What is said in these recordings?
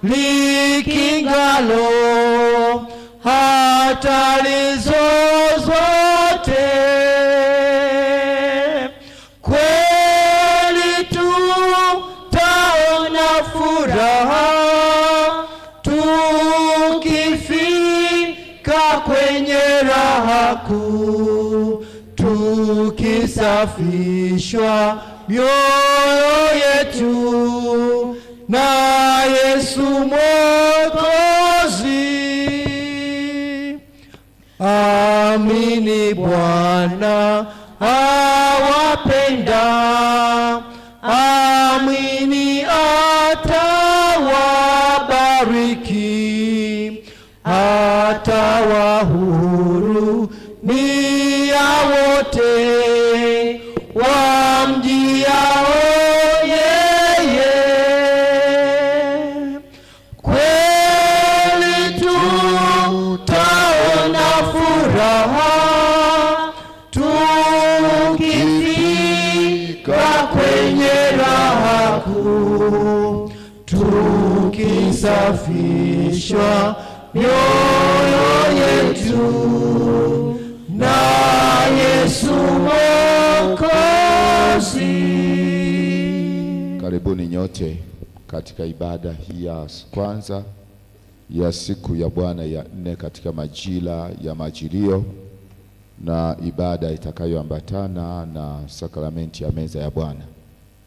likingalo hatari zozote. Kweli tutaona furaha tukifika kwenye raha kuu, tukisafishwa mioyo yetu na Yesu Mwokozi. Amini Bwana awapenda, amini atawabariki, atawahurumia wote wamjiao yeye. Kweli tutaona furaha tukifika kwenye raha kuu, tukisafishwa mioyo yetu na Yesu Mwokozi. Karibuni nyote katika ibada hii ya kwanza ya siku ya Bwana ya 4 katika majira ya Majilio, na ibada itakayoambatana na sakramenti ya meza ya Bwana.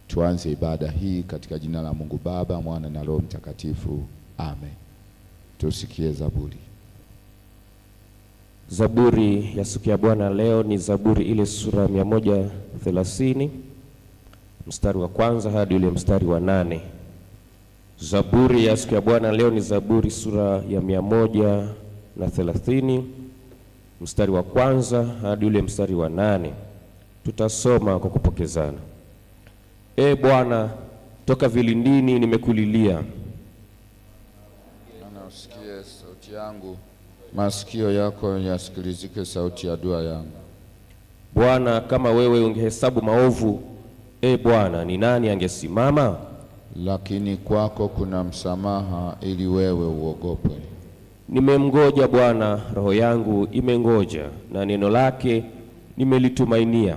Tuanze ibada hii katika jina la Mungu Baba, Mwana na Roho Mtakatifu. Amen. Tusikie zaburi. Zaburi ya siku ya Bwana leo ni Zaburi ile sura 130 mstari wa kwanza hadi ule mstari wa 8. Zaburi ya siku ya Bwana leo ni Zaburi sura ya 130 mstari wa kwanza hadi ule mstari wa 8. Tutasoma kwa kupokezana. Bwana, toka vilindini nimekulilia. Usikie sauti yangu, masikio yako yasikilizike sauti ya dua yangu. Bwana, kama wewe ungehesabu maovu, Bwana, ni nani angesimama? Lakini kwako kuna msamaha ili wewe uogopwe. Nimemngoja Bwana, roho yangu imengoja, na neno lake nimelitumainia.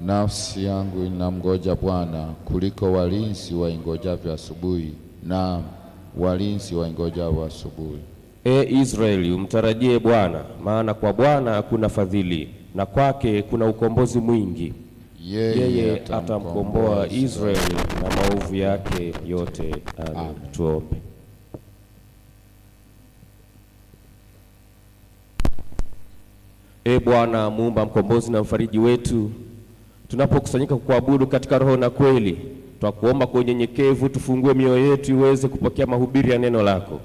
Nafsi yangu inamngoja Bwana kuliko walinzi waingojavyo asubuhi, na walinzi waingojavyo asubuhi. Israeli, umtarajie Bwana, maana kwa Bwana kuna fadhili, na kwake kuna ukombozi mwingi. Yeye atamkomboa Israeli na maovu yake yote. Amen. Tuombe. Bwana, muumba, mkombozi na mfariji wetu, tunapokusanyika kuabudu katika roho na kweli, twakuomba kwa unyenyekevu tufungue mioyo yetu iweze kupokea mahubiri ya neno lako,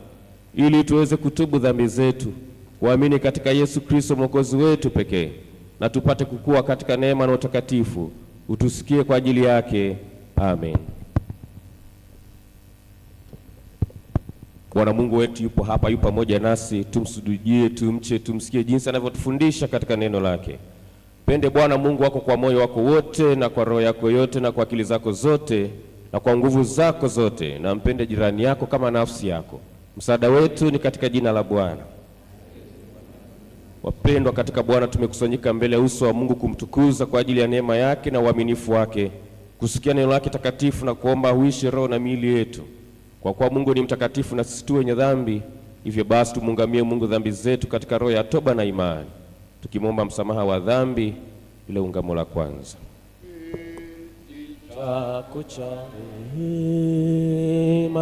ili tuweze kutubu dhambi zetu, kuamini katika Yesu Kristo Mwokozi wetu pekee, na tupate kukua katika neema na utakatifu. Utusikie kwa ajili yake. Amen. Bwana Mungu wetu yupo hapa, yupo pamoja nasi. Tumsujudie, tumche, tumsikie jinsi anavyotufundisha katika neno lake. Pende Bwana Mungu wako kwa moyo wako wote, na kwa roho yako yote, na kwa akili zako zote, na kwa nguvu zako zote, na mpende jirani yako kama nafsi yako. Msaada wetu ni katika jina la Bwana. Wapendwa katika Bwana, tumekusanyika mbele ya uso wa Mungu kumtukuza kwa ajili ya neema yake na uaminifu wake, kusikia neno lake takatifu na kuomba huishe roho na miili yetu. Kwa kuwa Mungu ni mtakatifu na sisi tu wenye dhambi, hivyo basi tumungamie Mungu dhambi zetu katika roho ya toba na imani, tukimwomba msamaha wa dhambi. Ile ungamo la kwanza. Chako cha rehema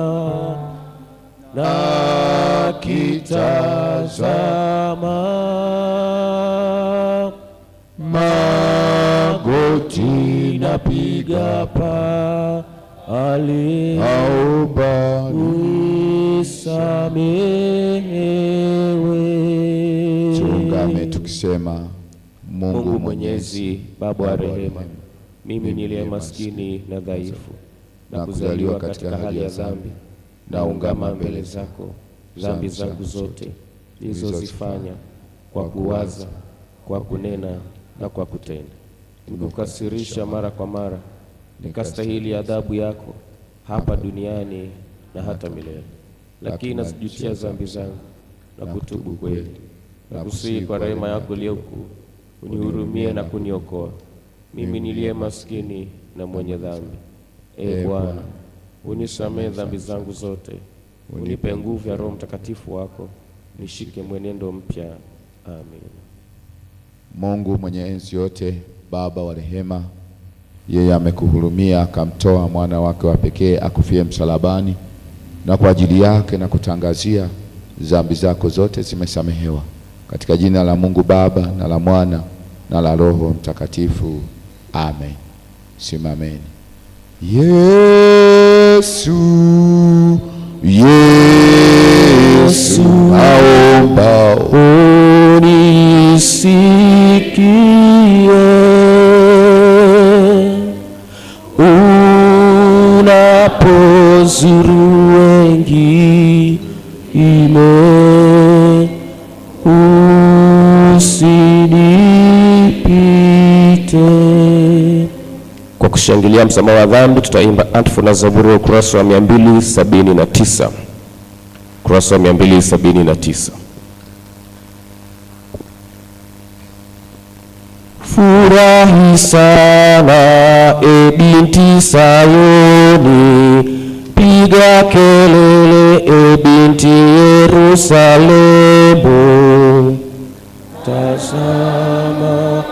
na kitazama, magoti napiga pa aliomba unisamehewe. Tuungame tukisema: Mungu Mwenyezi, Baba wa rehema, mimi niliye maskini na dhaifu na kuzaliwa katika hali ya dhambi, naungama mbele zako dhambi zangu zote nilizozifanya kwa kuwaza, kwa kunena na kwa kutenda. Nimekukasirisha mara kwa mara, nikastahili adhabu yako hapa duniani na hata milele. lakini nazijutia dhambi zangu na kutubu kweli, na kusihi kwa rehema yako iliyokuu unihurumie na kuniokoa mimi niliye maskini na mwenye dhambi. Bwana, unisamehe dhambi zangu zote, unipe nguvu ya Roho Mtakatifu wako, nishike mwenendo mpya. Amen. Mungu mwenye enzi yote, Baba wa rehema, yeye amekuhurumia akamtoa mwana wake wa pekee akufie msalabani, na kwa ajili yake na kutangazia dhambi zako zote zimesamehewa. Katika jina la Mungu Baba na la Mwana na la Roho Mtakatifu. Amen. Simameni. Yesu, Yesu, naomba unisikie, unapozuru wengine, usinipite. Kwa kushangilia msamaha wa dhambi, tutaimba antifona Zaburi ukurasa wa 279. Ukurasa wa 279. Furahi sana binti Sayuni, piga kelele binti Yerusalemu, tazama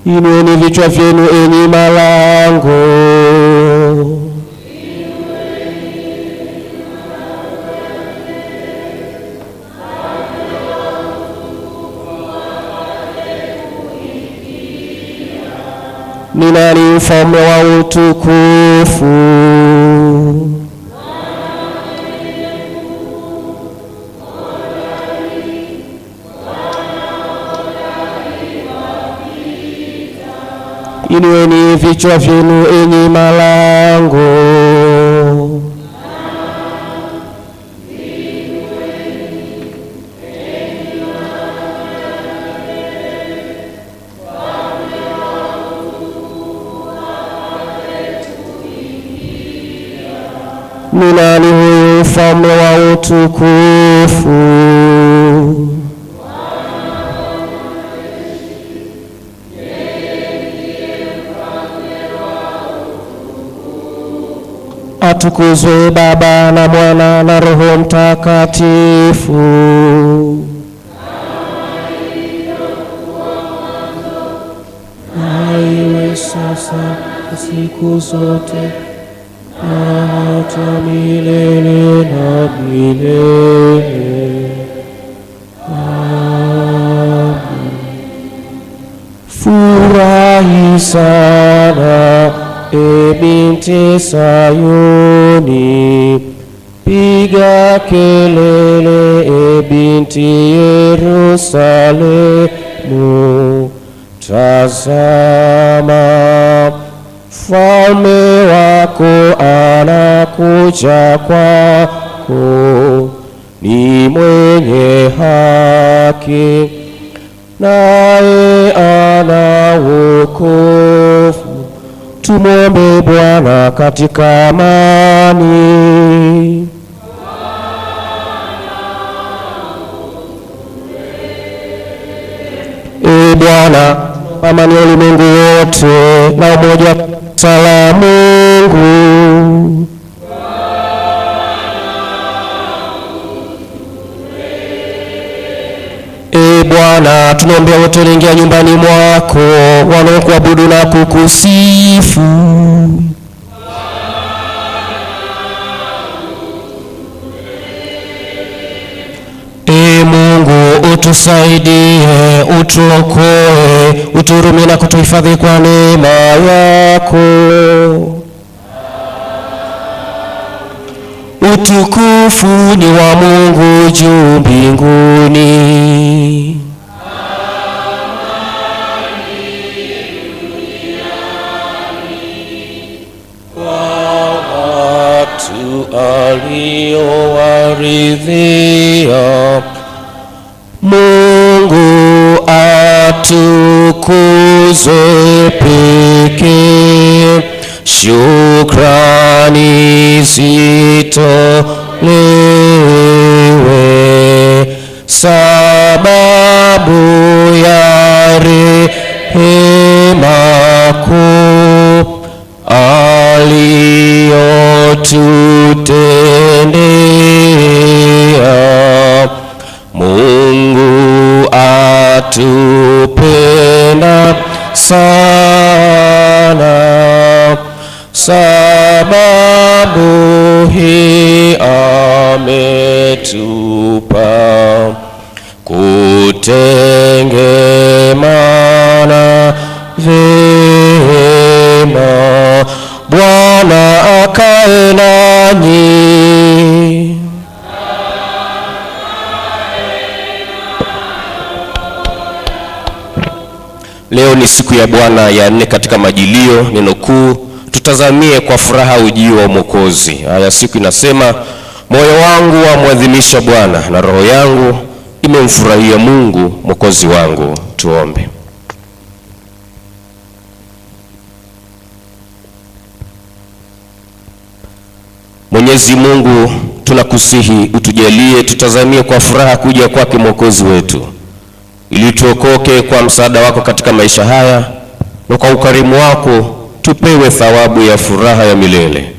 inueni vichwa vyenu enyi malango, ni nani mfalme wa utukufu? Inueni vichwa vyenu enyi malango, ni nani huyu mfalme wa utukufu? Atukuzwe Baba na Mwana na Roho Mtakatifu. Na iwe sasa siku zote na hata milele na milele. Amen. Furahi sana binti Sayuni, piga kelele binti Yerusalemu, tazama mfalme wako anakuja kwako, ni mwenye haki naye ana wokovu. Tumwombe Bwana katika amani. Bwana, amani ya ulimwengu wote na umoja wa Mungu. Bwana, tunaombea wote waliingia nyumbani mwako wanaokuabudu na kukusifu. Mungu, utusaidie, utuokoe, uturumie na kutuhifadhi kwa neema yako. Utukufu ni wa Mungu juu mbinguni. Kwa watu aliowaridhia. Mungu atukuzwe pekee, shukrani zitolewe, sababu ya rehema kuu aliyotutendea. Mungu atupenda sana, sababu hii ametupa kutengemana vyema. Bwana akae nanyi. Leo ni siku ya Bwana ya 4 katika Majilio. Neno kuu, tutazamie kwa furaha ujio wa Mwokozi. Aya siku inasema, moyo wangu wamwadhimisha Bwana na roho yangu imemfurahia Mungu Mwokozi wangu. Tuombe. Mwenyezi Mungu, tunakusihi utujalie tutazamie kwa furaha kuja kwake Mwokozi wetu, ili tuokoke kwa msaada wako katika maisha haya, na kwa ukarimu wako tupewe thawabu ya furaha ya milele.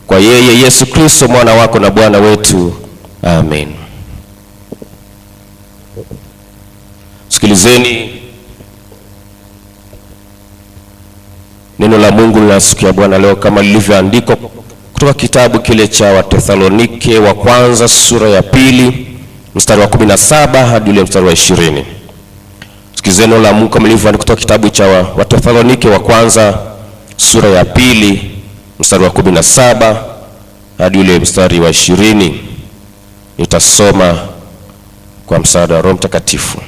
Kwa yeye Yesu Kristo mwana wako na Bwana wetu. Amen. Sikilizeni neno la Mungu la siku ya Bwana leo kama lilivyoandikwa kutoka kitabu kile cha Wathesalonike wa kwanza sura ya 2 mstari wa 17 hadi ule mstari wa 20. Sikilizeni neno la Mungu kama lilivyoandikwa kutoka kitabu cha Wathesalonike wa kwanza sura ya 2 mstari wa 17 hadi ule mstari wa 20. Nitasoma kwa msaada wa Roho Mtakatifu.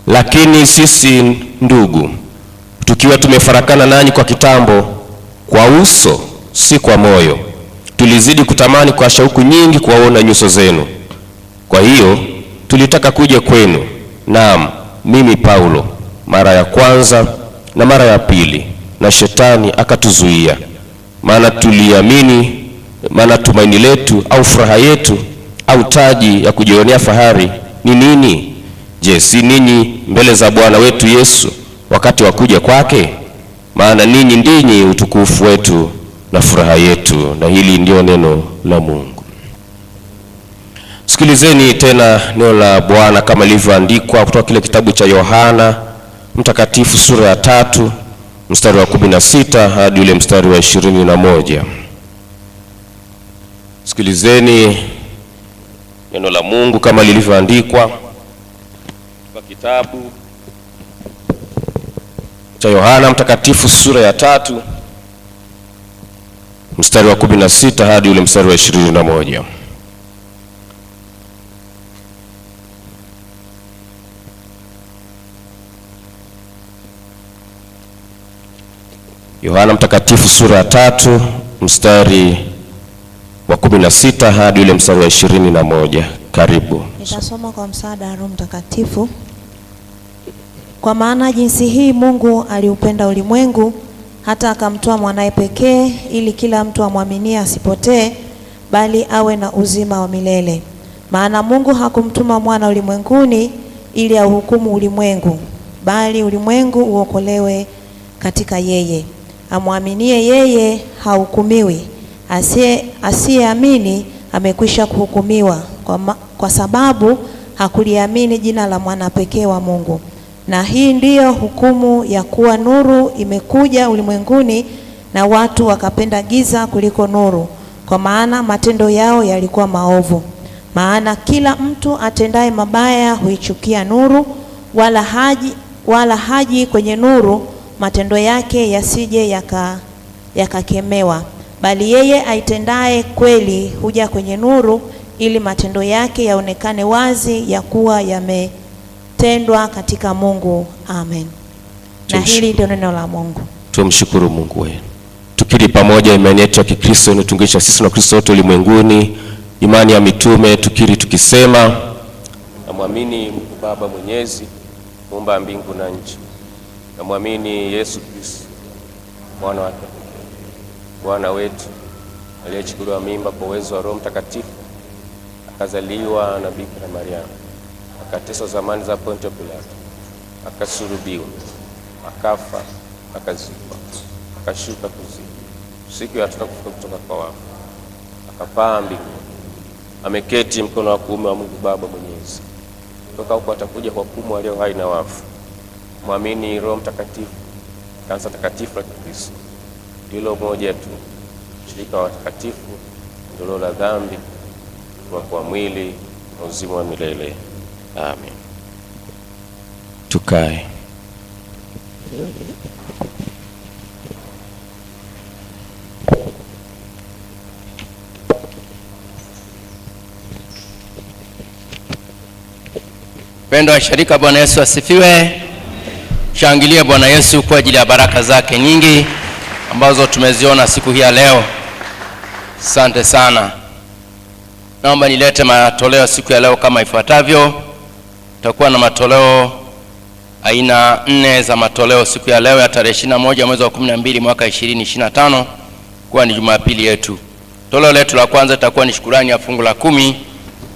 Lakini sisi ndugu, tukiwa tumefarakana nanyi kwa kitambo, kwa uso si kwa moyo, tulizidi kutamani kwa shauku nyingi kuwaona nyuso zenu. Kwa hiyo tulitaka kuja kwenu, naam mimi Paulo, mara ya kwanza na mara ya pili, na shetani akatuzuia. Maana tumaini letu au furaha yetu au taji ya kujionea fahari ni nini? Je, si ninyi mbele za Bwana wetu Yesu wakati wa kuja kwake? Maana ninyi ndinyi utukufu wetu na furaha yetu. Na hili ndio neno la Mungu. Sikilizeni tena neno la Bwana kama lilivyoandikwa kutoka kile kitabu cha Yohana Mtakatifu sura ya 3 mstari wa 16 hadi ule mstari wa 21. Sikilizeni neno la Mungu kama lilivyoandikwa kwa kitabu cha Yohana Mtakatifu sura ya 3 mstari wa 16 hadi ule mstari wa 21. Yohana Mtakatifu sura ya 3 mstari wa 16 hadi ule mstari wa 21. Karibu. Nitasoma kwa msaada wa Roho Mtakatifu. Kwa maana jinsi hii Mungu aliupenda ulimwengu hata akamtoa mwanae pekee, ili kila mtu amwaminie asipotee, bali awe na uzima wa milele. Maana Mungu hakumtuma mwana ulimwenguni ili auhukumu ulimwengu, bali ulimwengu uokolewe katika yeye. Amwaminie yeye hahukumiwi, asiyeamini amekwisha kuhukumiwa, kwa sababu hakuliamini jina la mwana pekee wa Mungu. Na hii ndiyo hukumu ya kuwa nuru imekuja ulimwenguni, na watu wakapenda giza kuliko nuru, kwa maana matendo yao yalikuwa maovu. Maana kila mtu atendaye mabaya huichukia nuru, wala haji kwenye nuru, matendo yake yasije yakakemewa. Bali yeye aitendaye kweli huja kwenye nuru, ili matendo yake yaonekane wazi ya kuwa yametendwa katika Mungu. Amen. Na hili ndio neno la Mungu. Tumshukuru Mungu wetu. Tukiri pamoja imani yetu ya Kikristo inatungisha sisi na Kristo wote ulimwenguni. Imani ya mitume tukiri tukisema: namwamini Mungu Baba Mwenyezi, muumba mbingu na nchi. Namwamini Yesu Kristo, mwana wake pekee, Bwana wetu, aliyechukuliwa mimba kwa uwezo wa Roho Mtakatifu, akazaliwa na Bikira Maria, akateswa zamani za Pontio Pilato, akasulubiwa, akafa, akazikwa, akashuka kuzimu, siku ya tatu kutoka kwa wafu, akapaa mbinguni, ameketi mkono wa kuume wa Mungu Baba Mwenyezi. Kutoka huko atakuja kwa hukumu walio hai na wafu. Mwamini Roho Mtakatifu, kanisa takatifu la Kikristo, ndilo moja tu, shirika wa watakatifu, ondoleo la dhambi, kwa mwili na uzima wa milele. Amen. Tukae. Pendo wa shirika, Bwana Yesu asifiwe. Shangilia Bwana Yesu kwa ajili ya baraka zake nyingi ambazo tumeziona siku hii ya leo. Asante sana. Naomba nilete matoleo siku ya leo kama ifuatavyo. Tutakuwa na matoleo aina 4 za matoleo siku ya leo ya tarehe 21 mwezi wa 12 mwaka 2025, kwa ni Jumapili yetu. Toleo letu la kwanza litakuwa ni shukrani ya fungu la 10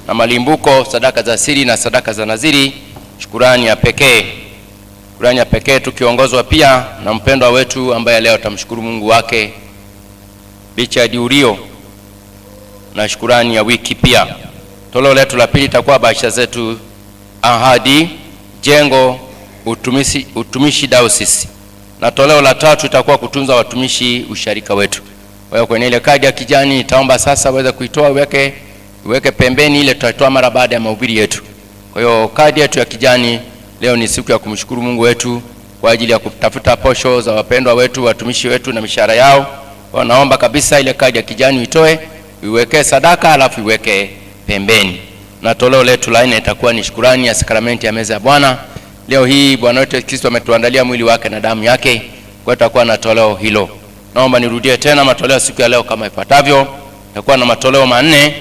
na malimbuko, sadaka za siri na sadaka za naziri, shukrani ya pekee. Shukrani ya pekee tukiongozwa pia na mpendwa wetu ambaye leo tamshukuru Mungu wake, Richard Urio, na shukrani ya wiki pia. Toleo letu la pili itakuwa bahasha zetu ahadi, jengo, utumishi diocese. Na toleo la tatu itakuwa kutunza watumishi usharika wetu. Kwa hiyo kwenye ile kadi ya kijani nitaomba sasa uweze kuitoa, uweke pembeni, ile tutatoa mara baada ya mahubiri yetu. Kwa hiyo kadi yetu ya kijani leo ni siku ya kumshukuru Mungu wetu kwa ajili ya kutafuta posho za wapendwa wetu, watumishi wetu na mishahara yao. Kwa naomba kabisa ile kadi ya kijani uitoe, uiweke sadaka, alafu iweke pembeni. Na toleo letu la 4 itakuwa ni shukrani ya sakramenti ya meza ya Bwana. Leo hii Bwana wetu Kristo ametuandalia mwili wake na damu yake, kwa tutakuwa na toleo hilo. Naomba nirudie tena matoleo siku ya leo kama ifuatavyo. Tutakuwa na matoleo 4.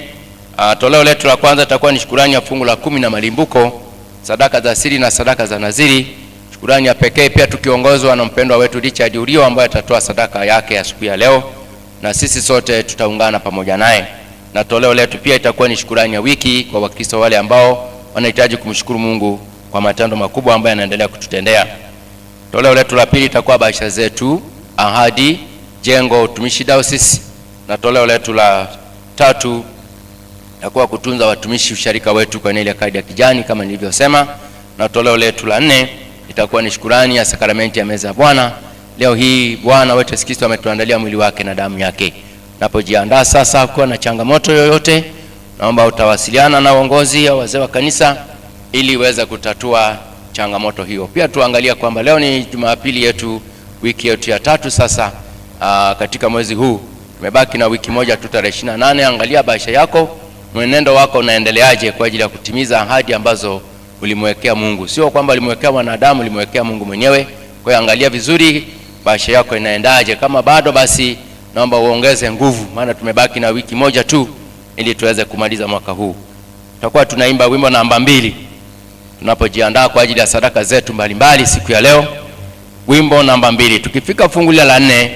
Toleo letu la kwanza itakuwa ni shukrani ya fungu la 10 na malimbuko, sadaka za siri na sadaka za naziri, shukrani ya pekee pia tukiongozwa na mpendwa wetu Richard Urio ambaye atatoa sadaka yake ya siku ya leo, na sisi sote tutaungana pamoja naye. Na toleo letu pia itakuwa ni shukrani ya wiki kwa Wakristo wale ambao wanahitaji kumshukuru Mungu kwa matendo makubwa ambayo anaendelea kututendea. Toleo letu la pili itakuwa bahasha zetu ahadi, jengo, utumishi diocese. Na toleo letu la tatu itakuwa kutunza watumishi usharika wetu kwa ile kadi ya kijani kama nilivyosema. Na toleo letu la 4 itakuwa ni shukrani ya sakramenti ya meza ya Bwana. Leo hii Bwana wetu Yesu Kristo ametuandalia mwili wake na damu yake. Napojiandaa sasa kwa na changamoto yoyote, naomba utawasiliana na uongozi au wazee wa kanisa ili uweze kutatua changamoto hiyo. Pia tuangalia kwamba leo ni Jumapili yetu, wiki yetu ya 3 sasa katika mwezi huu. Tumebaki na wiki moja tu, tarehe 28. Angalia bahasha yako, mwenendo wako unaendeleaje kwa ajili ya kutimiza ahadi ambazo ulimwekea Mungu. Sio kwamba ulimwekea wanadamu, ulimwekea Mungu mwenyewe. Kwa hiyo angalia vizuri bahasha yako inaendaje. Kama bado, basi naomba uongeze nguvu, maana tumebaki na wiki moja tu ili tuweze kumaliza mwaka huu. Tutakuwa tunaimba wimbo namba 2 tunapojiandaa kwa ajili ya sadaka zetu mbalimbali siku ya leo. Wimbo namba 2. Tukifika fungu la 4,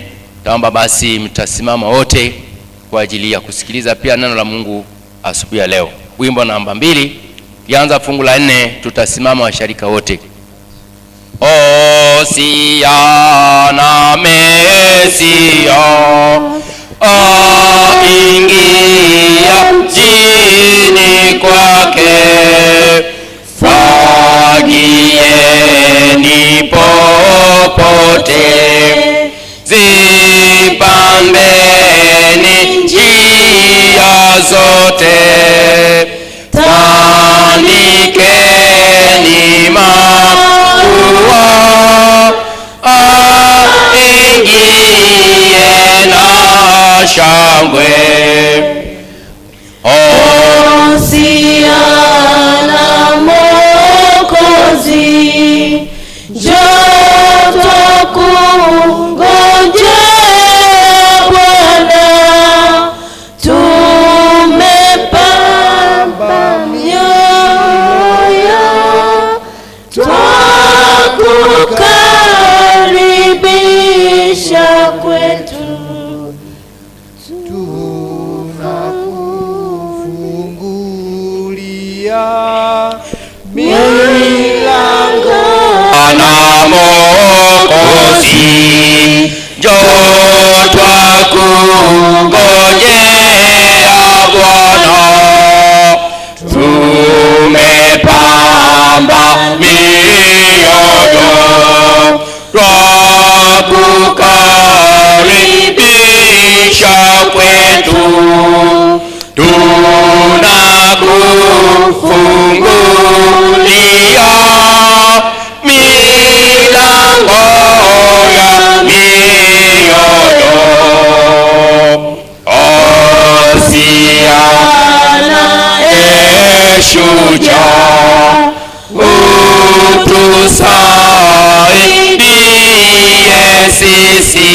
naomba basi mtasimama wote kwa ajili ya kusikiliza pia neno la Mungu asubuhi ya leo. Wimbo namba 2, kianza fungu la 4, tutasimama washarika wote. Osiana Mesia, ingia jini kwake, fagieni popote, zipambeni njia zote, tandikeni maua, ingie na shangwe. Hosiana Mwokozi, njoo tukungojea, tunakufungulia milango na Mwokozi, njoo twakungojea Bwana, tumepamba mioyo twakukaribisha kwetu, tunakufungulia milango ya mioyo. Hosiana shujaa, utusaidie sisi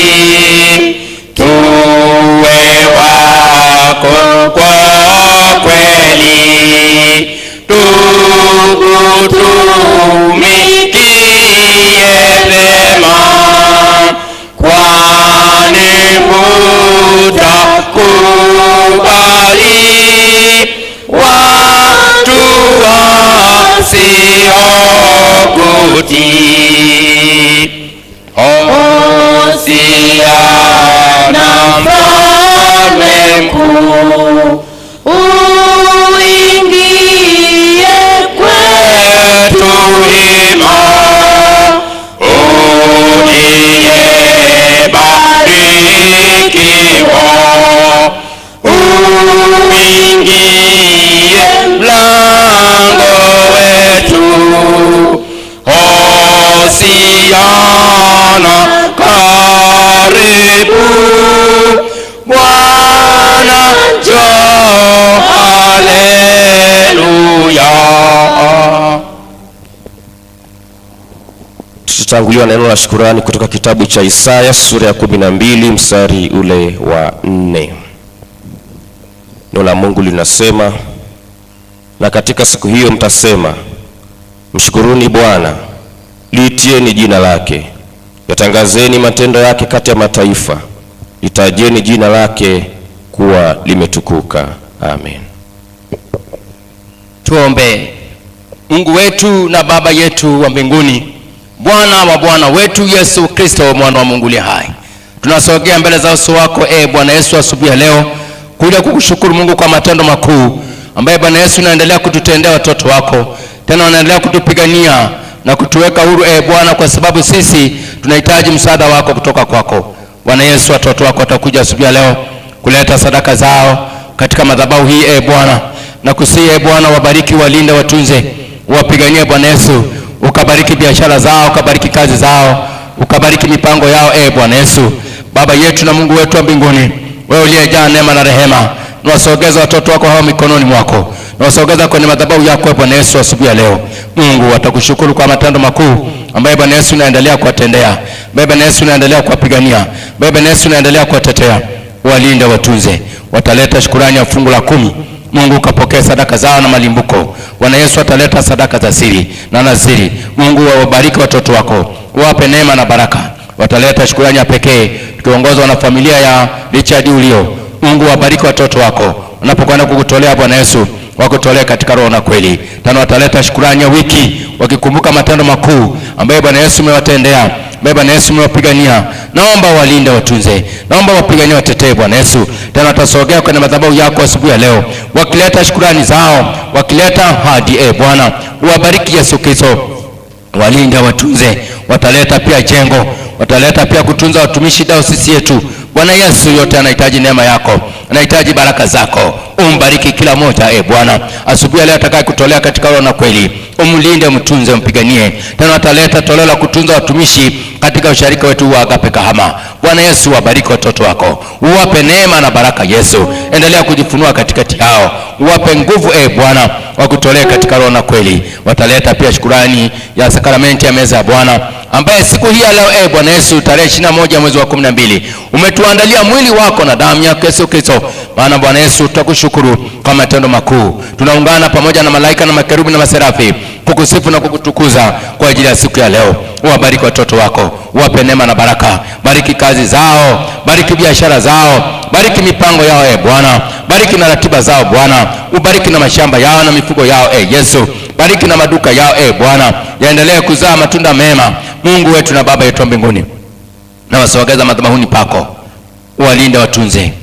tuwe wako kwa kweli, tukutumikie vema, kwani hutakubali watu wasiokutii. Hosiana mfalme mkuu, uingie kwetu hima, uliyebarikiwa, uingie mlango wetu. Hosiana karibu, Bwana njoo, haleluya. Tutatanguliwa na neno la shukrani kutoka kitabu cha Isaya sura ya 12 mstari ule wa 4. Neno la Mungu linasema, na katika siku hiyo mtasema, mshukuruni Bwana, liitieni jina lake, yatangazeni matendo yake kati ya mataifa, litajeni jina lake kuwa limetukuka. Amen. Tuombe. Mungu wetu na Baba yetu wa mbinguni, Bwana wa Bwana wetu Yesu Kristo, mwana wa Mungu aliye hai, tunasogea mbele za uso wako Bwana Yesu asubuhi ya leo kuja kukushukuru Mungu kwa matendo makuu ambaye Bwana Yesu unaendelea kututendea watoto wako, tena unaendelea kutupigania na kutuweka huru Bwana, kwa sababu sisi tunahitaji msaada wako kutoka kwako. Bwana Yesu, watoto wako watakuja asubuhi ya leo kuleta sadaka zao katika madhabahu hii Bwana, na kusihi Bwana wabariki, walinde, watunze, wapiganie Bwana Yesu, ukabariki biashara zao, ukabariki kazi zao, ukabariki mipango yao Bwana Yesu. Baba yetu na Mungu wetu wa mbinguni, wewe uliyejaa neema na rehema, nawasogeza watoto wako hao mikononi mwako, nawasogeza kwenye madhabahu yako Bwana Yesu asubuhi ya leo. Mungu, watakushukuru kwa matendo makuu ambaye Bwana Yesu unaendelea kuwatendea, Bwana Yesu unaendelea kuwapigania, Bwana Yesu unaendelea kuwatetea, walinde, watunze, wataleta shukrani ya fungu la 10. Mungu ukapokea sadaka zao na malimbuko. Bwana Yesu ataleta sadaka za siri na naziri. Mungu wabariki watoto wako, wape neema na baraka, wataleta shukrani ya pekee tukiongozwa na familia ya Richard Ulio. Mungu wabariki watoto wako unapokwenda kukutolea Bwana Yesu, wakutolea katika roho na kweli. Tena wataleta shukrani ya wiki wakikumbuka matendo makuu ambayo Bwana Yesu umewatendea, Bwana Yesu umewapigania. Naomba walinde, watunze, naomba wapiganie, watetee Bwana Yesu. Tena watasogea kwenye madhabahu yako asubuhi ya leo wakileta shukrani zao, wakileta hadi Bwana uwabariki Yesu Kristo, walinde, watunze, wataleta pia jengo, wataleta pia kutunza watumishi dayosisi yetu. Bwana Yesu, yote anahitaji neema yako, anahitaji baraka zako. Umbariki kila mmoja Bwana asubuhi leo atakaye kutolea katika roho na kweli. Umlinde, mtunze, mpiganie. Tena wataleta toleo la kutunza watumishi katika usharika wetu wa Agape Kahama. Bwana Yesu, wabariki watoto wako, uwape neema na baraka. Yesu, endelea kujifunua katikati yao, uwape nguvu Bwana wakutolea katika roho na kweli. Wataleta pia shukrani ya sakramenti ya meza ya Bwana ambaye siku hii ya leo Bwana Yesu tarehe 21 mwezi wa 12 umetuandalia mwili wako na damu yako Yesu Kristo. Maana Bwana Yesu tutakushukuru kwa matendo makuu. Tunaungana pamoja na malaika na makerubi na maserafi kukusifu na kukutukuza kwa ajili ya siku ya leo. Uwabariki watoto wako, uwape neema na baraka. Bariki kazi zao, bariki biashara zao, bariki mipango yao Bwana. Bariki na ratiba zao Bwana. Ubariki na mashamba yao na mifugo yao Yesu. Bariki na maduka yao Bwana, yaendelee kuzaa matunda mema. Mungu wetu na Baba yetu mbinguni, na wasogeza madhabahuni pako, uwalinde, watunze.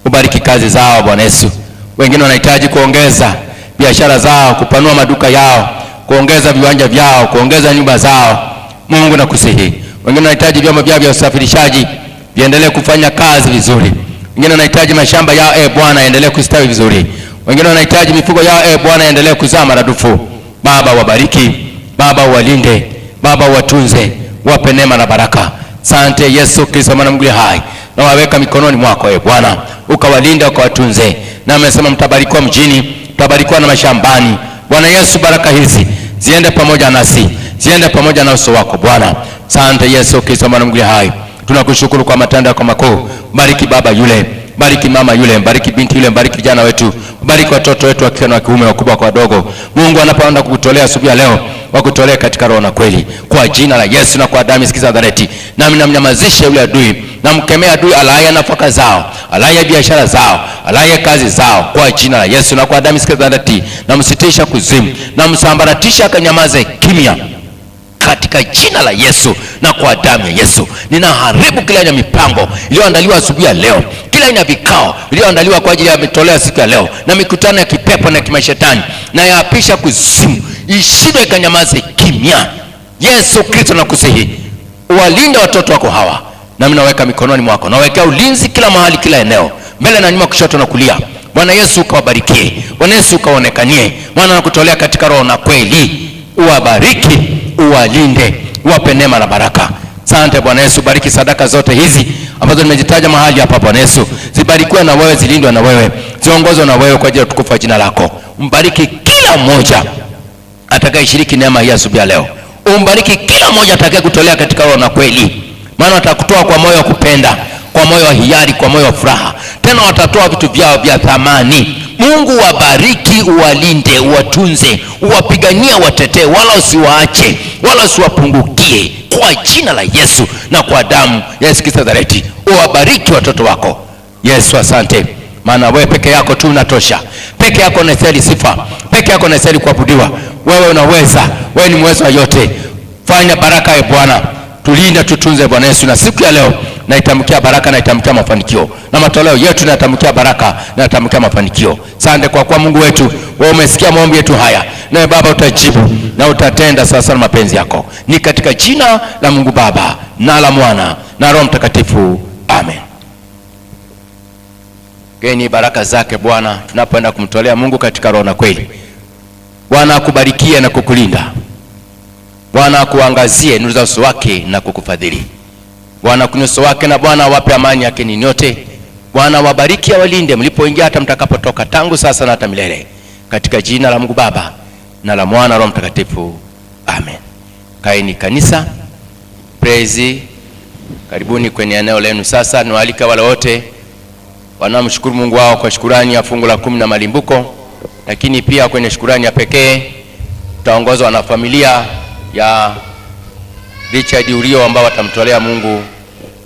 Ubariki kazi zao Bwana Yesu. Wengine wanahitaji kuongeza biashara zao, kupanua maduka yao, kuongeza viwanja vyao, kuongeza nyumba zao. Mungu nakusihi. Wengine wanahitaji vyombo vyao vya usafirishaji viendelee kufanya kazi vizuri. Wengine wanahitaji mashamba yao Bwana yaendelee kustawi vizuri. Wengine wanahitaji mifugo yao Bwana yaendelee kuzaa maradufu. Baba wabariki, Baba uwalinde, Baba uwatunze, wape neema na baraka. Asante Yesu Kristo mwana Mungu hai. Na waweka mikononi mwako Bwana, ukawalinde, ukawatunze. Na amesema mtabarikiwa mjini, mtabarikiwa na mashambani. Bwana Yesu, baraka hizi ziende pamoja nasi, ziende pamoja na uso wako Bwana. Asante Yesu Kristo mwana Mungu hai. Tunakushukuru kwa matendo yako makuu. Bariki baba yule, bariki mama yule, bariki binti yule, bariki vijana wetu, bariki watoto wetu wa kike na wa kiume, wakubwa kwa wadogo. Mungu anapoenda kukutolea asubuhi leo, wakutolea katika roho na kweli, kwa jina la Yesu na kwa damu isikiza Nazareti. Nami namnyamazisha yule adui, namkemea adui alaya nafaka zao, alaya biashara zao, alaya kazi zao, kwa jina la Yesu na kwa damu isikiza Nazareti. Namsitisha kuzimu, namsambaratisha akanyamaze kimya katika jina la Yesu na kwa damu ya Yesu. Ninaharibu kila aina mipango iliyoandaliwa asubuhi ya leo, kila aina vikao iliyoandaliwa kwa ajili ya mitoleo siku ya leo, na mikutano ya kipepo na kimashetani, na yaapisha kuzimu, ishindwe ikanyamaze kimya. Yesu Kristo nakusihi, uwalinde watoto wako hawa, na mimi naweka mikononi mwako, nawekea ulinzi kila mahali, kila eneo, mbele na nyuma, kushoto na kulia. Bwana Yesu ukawabarikie, Bwana Yesu ukaonekanie, maana nakutolea katika roho na kweli. Uwabariki, uwalinde, uwape neema na baraka. Asante Bwana Yesu. Bariki sadaka zote hizi ambazo nimejitaja mahali hapa Bwana Yesu, zibarikiwe na wewe, zilindwe na wewe, ziongozwe na wewe kwa ajili ya utukufu wa jina lako. Mbariki kila mmoja atakayeshiriki neema hii asubuhi leo. Umbariki kila mmoja atakaye kutolea katika roho na kweli, maana watakutoa kwa moyo wa kupenda, kwa moyo wa hiari, kwa moyo wa furaha. Tena watatoa vitu vyao vya thamani. Mungu wabariki, uwalinde, uwatunze, uwapigania, watetee, wala usiwaache, wala usiwapungukie, kwa jina la Yesu na kwa damu ya Yesu Kristo Nazareti. Uwabariki watoto wako Yesu. Asante, maana wewe peke yako tu unatosha. Peke yako unastahili sifa, peke yako unastahili kuabudiwa. Wewe unaweza, wewe ni mweza wa yote. Fanya baraka ya Bwana, tulinde, tutunze Bwana Yesu. Na siku ya leo naitamkia baraka, naitamkia mafanikio, na matoleo yetu naitamkia baraka, naitamkia mafanikio. Asante kwa kuwa Mungu wetu, wewe umesikia maombi yetu haya, na Baba utajibu na utatenda sasa na mapenzi yako. Ni katika jina la Mungu Baba na la Mwana na Roho Mtakatifu, amen. Geni baraka zake Bwana tunapoenda kumtolea Mungu katika roho na kweli. Bwana akubarikie na kukulinda. Bwana akuangazie nuru za uso wake na kukufadhili. Bwana akuinue uso wake na Bwana awape amani yake ninyi nyote. Bwana wabariki, awalinde mlipoingia hata mtakapotoka, tangu sasa na hata milele. Katika jina la Mungu Baba na la Mwana na Roho Mtakatifu, amen. Kaeni kanisa. Praise. Karibuni kwenye eneo lenu sasa. Niwaalika wale wote wanaomshukuru Mungu wao kwa shukrani ya fungu la 10 na malimbuko, lakini pia kwenye shukrani ya pekee tutaongozwa na familia ya Richard Urio ambao watamtolea Mungu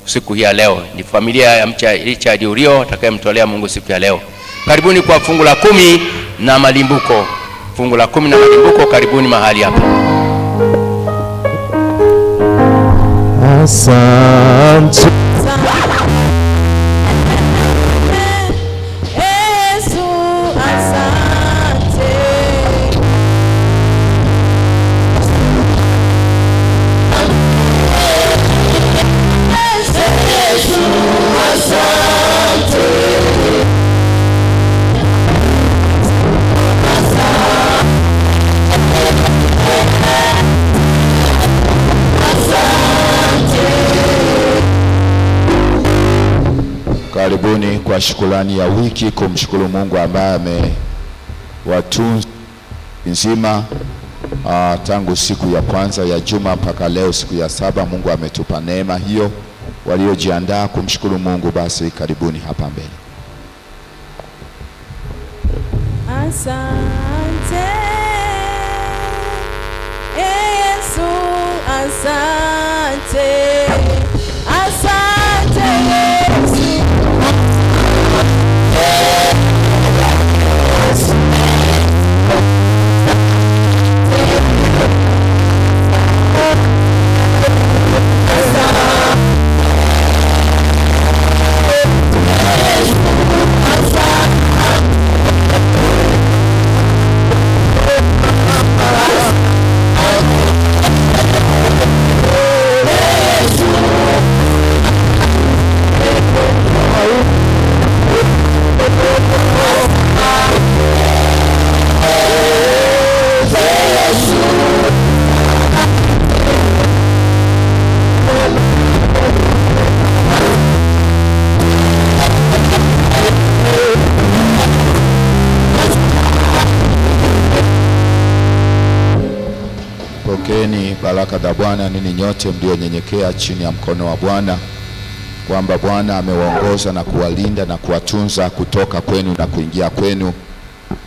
siku hii ya leo. Ni familia ya Richard Urio atakayemtolea Mungu siku ya leo. Karibuni kwa fungu la 10 na malimbuko. Fungu la 10 na malimbuko, karibuni mahali hapa. Asante. Karibuni kwa shukrani ya wiki, kumshukuru Mungu ambaye amewatunza nzima tangu siku ya kwanza ya juma mpaka leo siku ya 7. Mungu ametupa neema hiyo. Waliojiandaa kumshukuru Mungu, basi karibuni hapa mbele. Asante asante, asante Yesu. Pokeeni baraka za Bwana ninyi nyote mlionyenyekea chini ya mkono wa Bwana, kwamba Bwana amewaongoza na kuwalinda na kuwatunza kutoka kwenu na kuingia kwenu,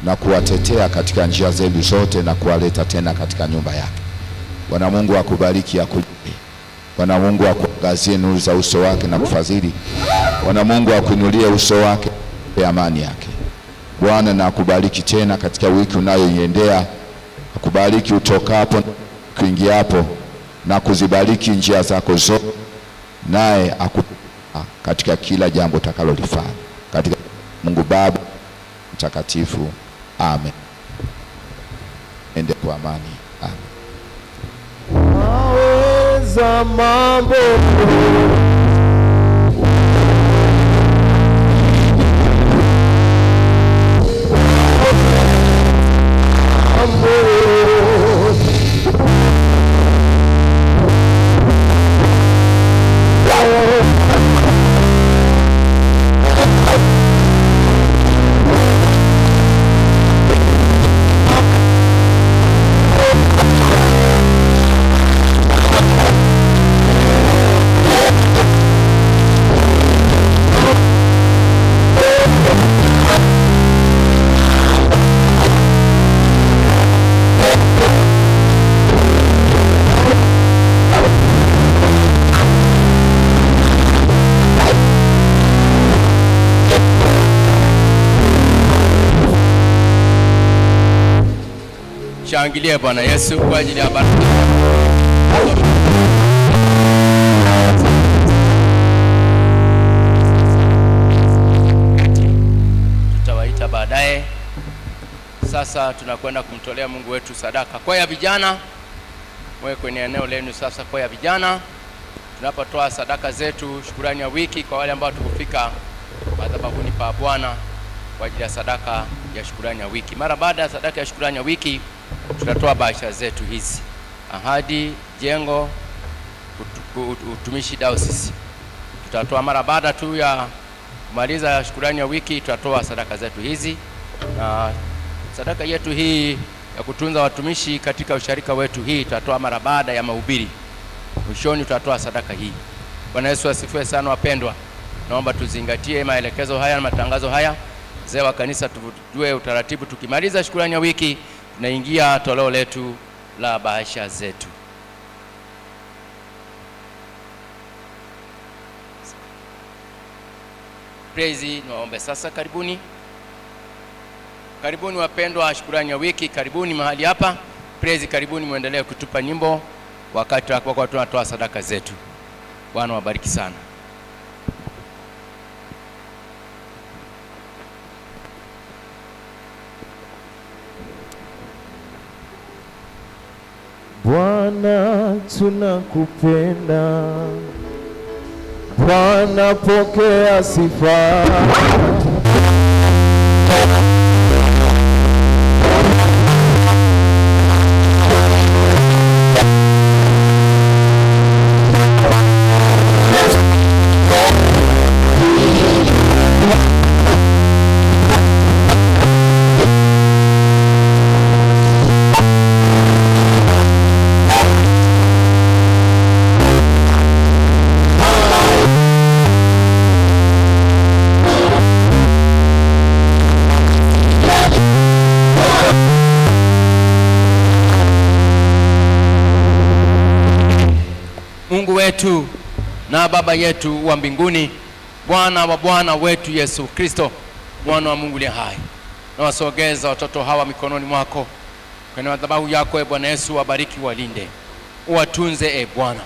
na kuwatetea katika njia zenu zote, na kuwaleta tena katika nyumba yake. Bwana Mungu akubariki, akulinde. Bwana Mungu akuangazie nuru za uso wake na kufadhili. Bwana Mungu akuinulie uso wake na amani yake. Bwana na akubariki tena katika wiki unayoiendea, akubariki utokapo kuingiapo, na kuzibariki njia zako zote, naye katika kila jambo utakalolifanya, katika Mungu Baba Mtakatifu. Amen. Ende kwa amani. Amen. Aweza mambo Shangilia Bwana Yesu kwa ajili ya baraka. Tutawaita baadaye. Sasa tunakwenda kumtolea Mungu wetu sadaka. Kwa ya vijana, mwe kwenye eneo lenu sasa. Kwa ya vijana, tunapotoa sadaka zetu, shukrani ya wiki kwa wale ambao tukufika madhabahuni pa Bwana kwa ajili ya sadaka ya shukrani ya wiki. Mara baada ya sadaka ya shukrani ya wiki, tutatoa bahasha zetu hizi: ahadi, jengo, utumishi diocese. Tutatoa mara baada tu ya kumaliza shukrani ya wiki, tutatoa sadaka zetu hizi. Na sadaka yetu hii ya kutunza watumishi katika usharika wetu, hii tutatoa mara baada ya mahubiri. Mwishoni tutatoa sadaka hii. Bwana Yesu asifiwe sana wapendwa. Naomba tuzingatie maelekezo haya na matangazo haya. Mzee wa kanisa tujue utaratibu, tukimaliza shukrani ya wiki tunaingia toleo letu la bahasha zetu. Praise, niwaombe sasa. Karibuni. Karibuni wapendwa, shukrani ya wiki, karibuni mahali hapa. Praise, karibuni, muendelee kutupa nyimbo wakati kwa tunatoa sadaka zetu. Bwana wabariki sana. Bwana tunakupenda, Bwana pokea sifa. wetu na Baba yetu wa mbinguni, Bwana wa Bwana wetu Yesu Kristo, mwana wa Mungu aliye hai, na wasogeza watoto hawa mikononi mwako kwenye madhabahu yako. Bwana Yesu, wabariki, walinde, uwatunze. Bwana,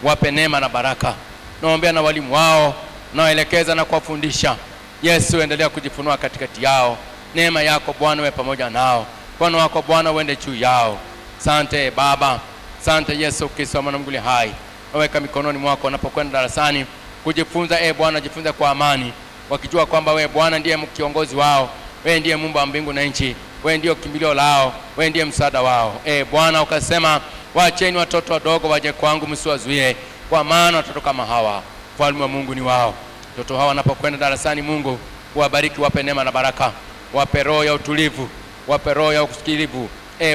wape neema na baraka. Naombea na walimu wao, nawaelekeza na kuwafundisha. Yesu, endelea kujifunua katikati yao. Neema yako Bwana uwe pamoja nao. Mkono wako Bwana uende juu yao. Asante Baba, asante Yesu Kristo, mwana wa Mungu aliye hai. Naweka mikononi mwako wanapokwenda darasani kujifunza. Bwana, jifunze kwa amani, wakijua kwamba wewe Bwana ndiye kiongozi wao, wewe ndiye Muumba wa mbingu na nchi, wewe ndiye kimbilio lao, wewe ndiye msaada wao. Bwana, ukasema waacheni watoto wadogo waje kwangu, msiwazuie, kwa maana watoto kama hawa ufalme wa Mungu ni wao. Watoto hawa wanapokwenda darasani, Mungu wabariki, wape neema na baraka, wape roho ya utulivu, wape roho ya usikilivu.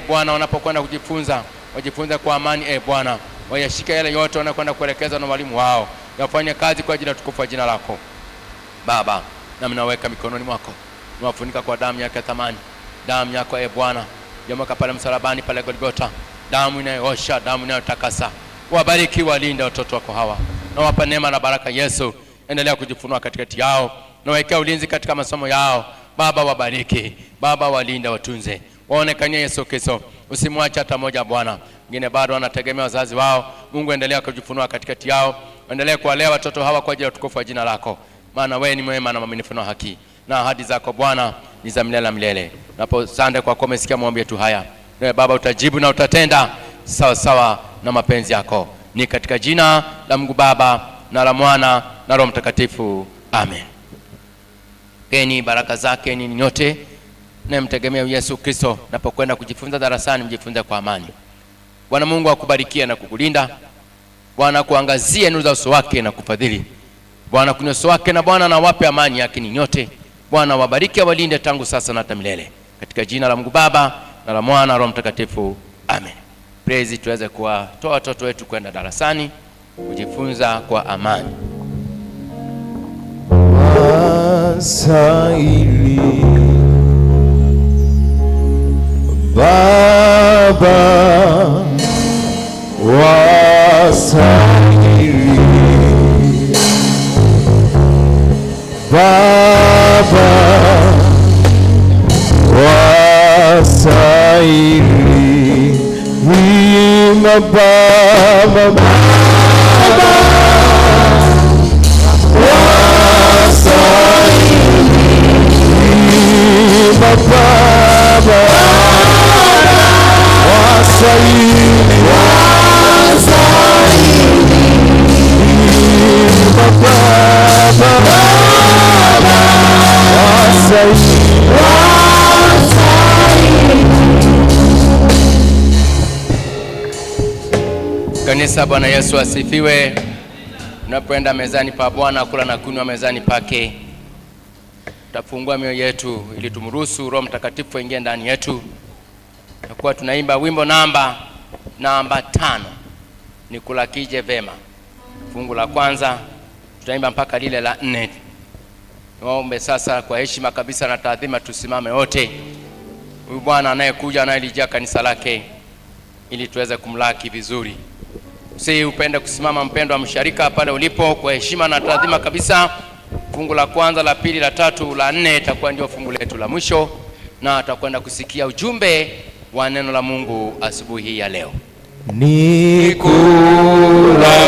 Bwana, wanapokwenda kujifunza, wajifunze kwa amani. Bwana, wayashike yale yote wanakwenda kuelekeza na walimu wao, wafanye kazi kwa ajili ya tukufu wa jina lako. Baba, na mnaweka mikononi mwako, mwafunika kwa damu yake thamani, damu yako Bwana yamwaka pale msalabani pale Golgotha, damu inayoosha, damu inayotakasa. Wabariki, walinde watoto wako hawa, na wapa neema na baraka. Yesu, endelea kujifunua katikati yao, na wawekea ulinzi katika masomo yao. Baba, wabariki, Baba, walinde, watunze, waonekanie Yesu Kristo, usimwache hata moja Bwana. Wengine bado wanategemea wazazi wao, Mungu endelea kujifunua katikati yao, endelea kuwalea watoto hawa kwa ajili ya utukufu wa jina lako, maana wewe ni mwema na mwaminifu na haki, na ahadi zako Bwana ni za milele na milele. Asante kwa kuwa umesikia maombi yetu haya. Wewe Baba utajibu na utatenda sawa sawa na mapenzi yako. Ni katika jina la Mungu Baba na la Mwana na Roho Mtakatifu. Amen. Peni baraka zake ni nyote na mtegemea Yesu Kristo. Napokwenda kujifunza darasani, mjifunze kwa amani. Bwana Mungu akubarikie na kukulinda. Bwana kuangazie nuru za uso wake na kufadhili. Bwana kunyosha wake na Bwana na wape amani yake ni nyote. Bwana wabariki, walinde tangu sasa na hata milele. Katika jina la Mungu Baba na la Mwana na Roho Mtakatifu. Amen. Praise, tuweze kuwatoa watoto wetu kwenda darasani kujifunza kwa amani. Wasaili Baba, wasaili Baba, wasaili Ima Baba, Kanisa, Bwana Yesu asifiwe. Unapoenda mezani pa Bwana kula na kunywa mezani pake, tutafungua mioyo yetu ili tumruhusu Roho Mtakatifu aingie ndani yetu. Kwa tunaimba wimbo namba 5, ni kula kije vema. Fungu la kwanza tutaimba mpaka lile la 4. Naombe sasa kwa heshima kabisa na taadhima tusimame wote. Huyu Bwana anayekuja anayelijia kanisa lake ili tuweze kumlaki vizuri. Si upende kusimama mpendwa msharika pale ulipo kwa heshima na taadhima kabisa. Fungu la kwanza, la pili, la tatu, la 4 itakuwa ndio fungu letu la mwisho, na tutakwenda kusikia ujumbe wa neno la Mungu asubuhi ya leo. Nikula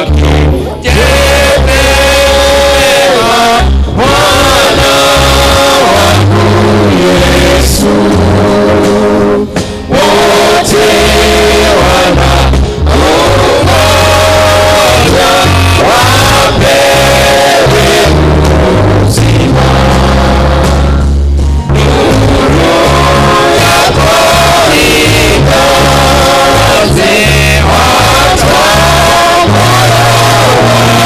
kije vema Bwana wangu Yesu, wote wana kungoja wapewe uzima. Nuru yako ingaze watu moyo wangu.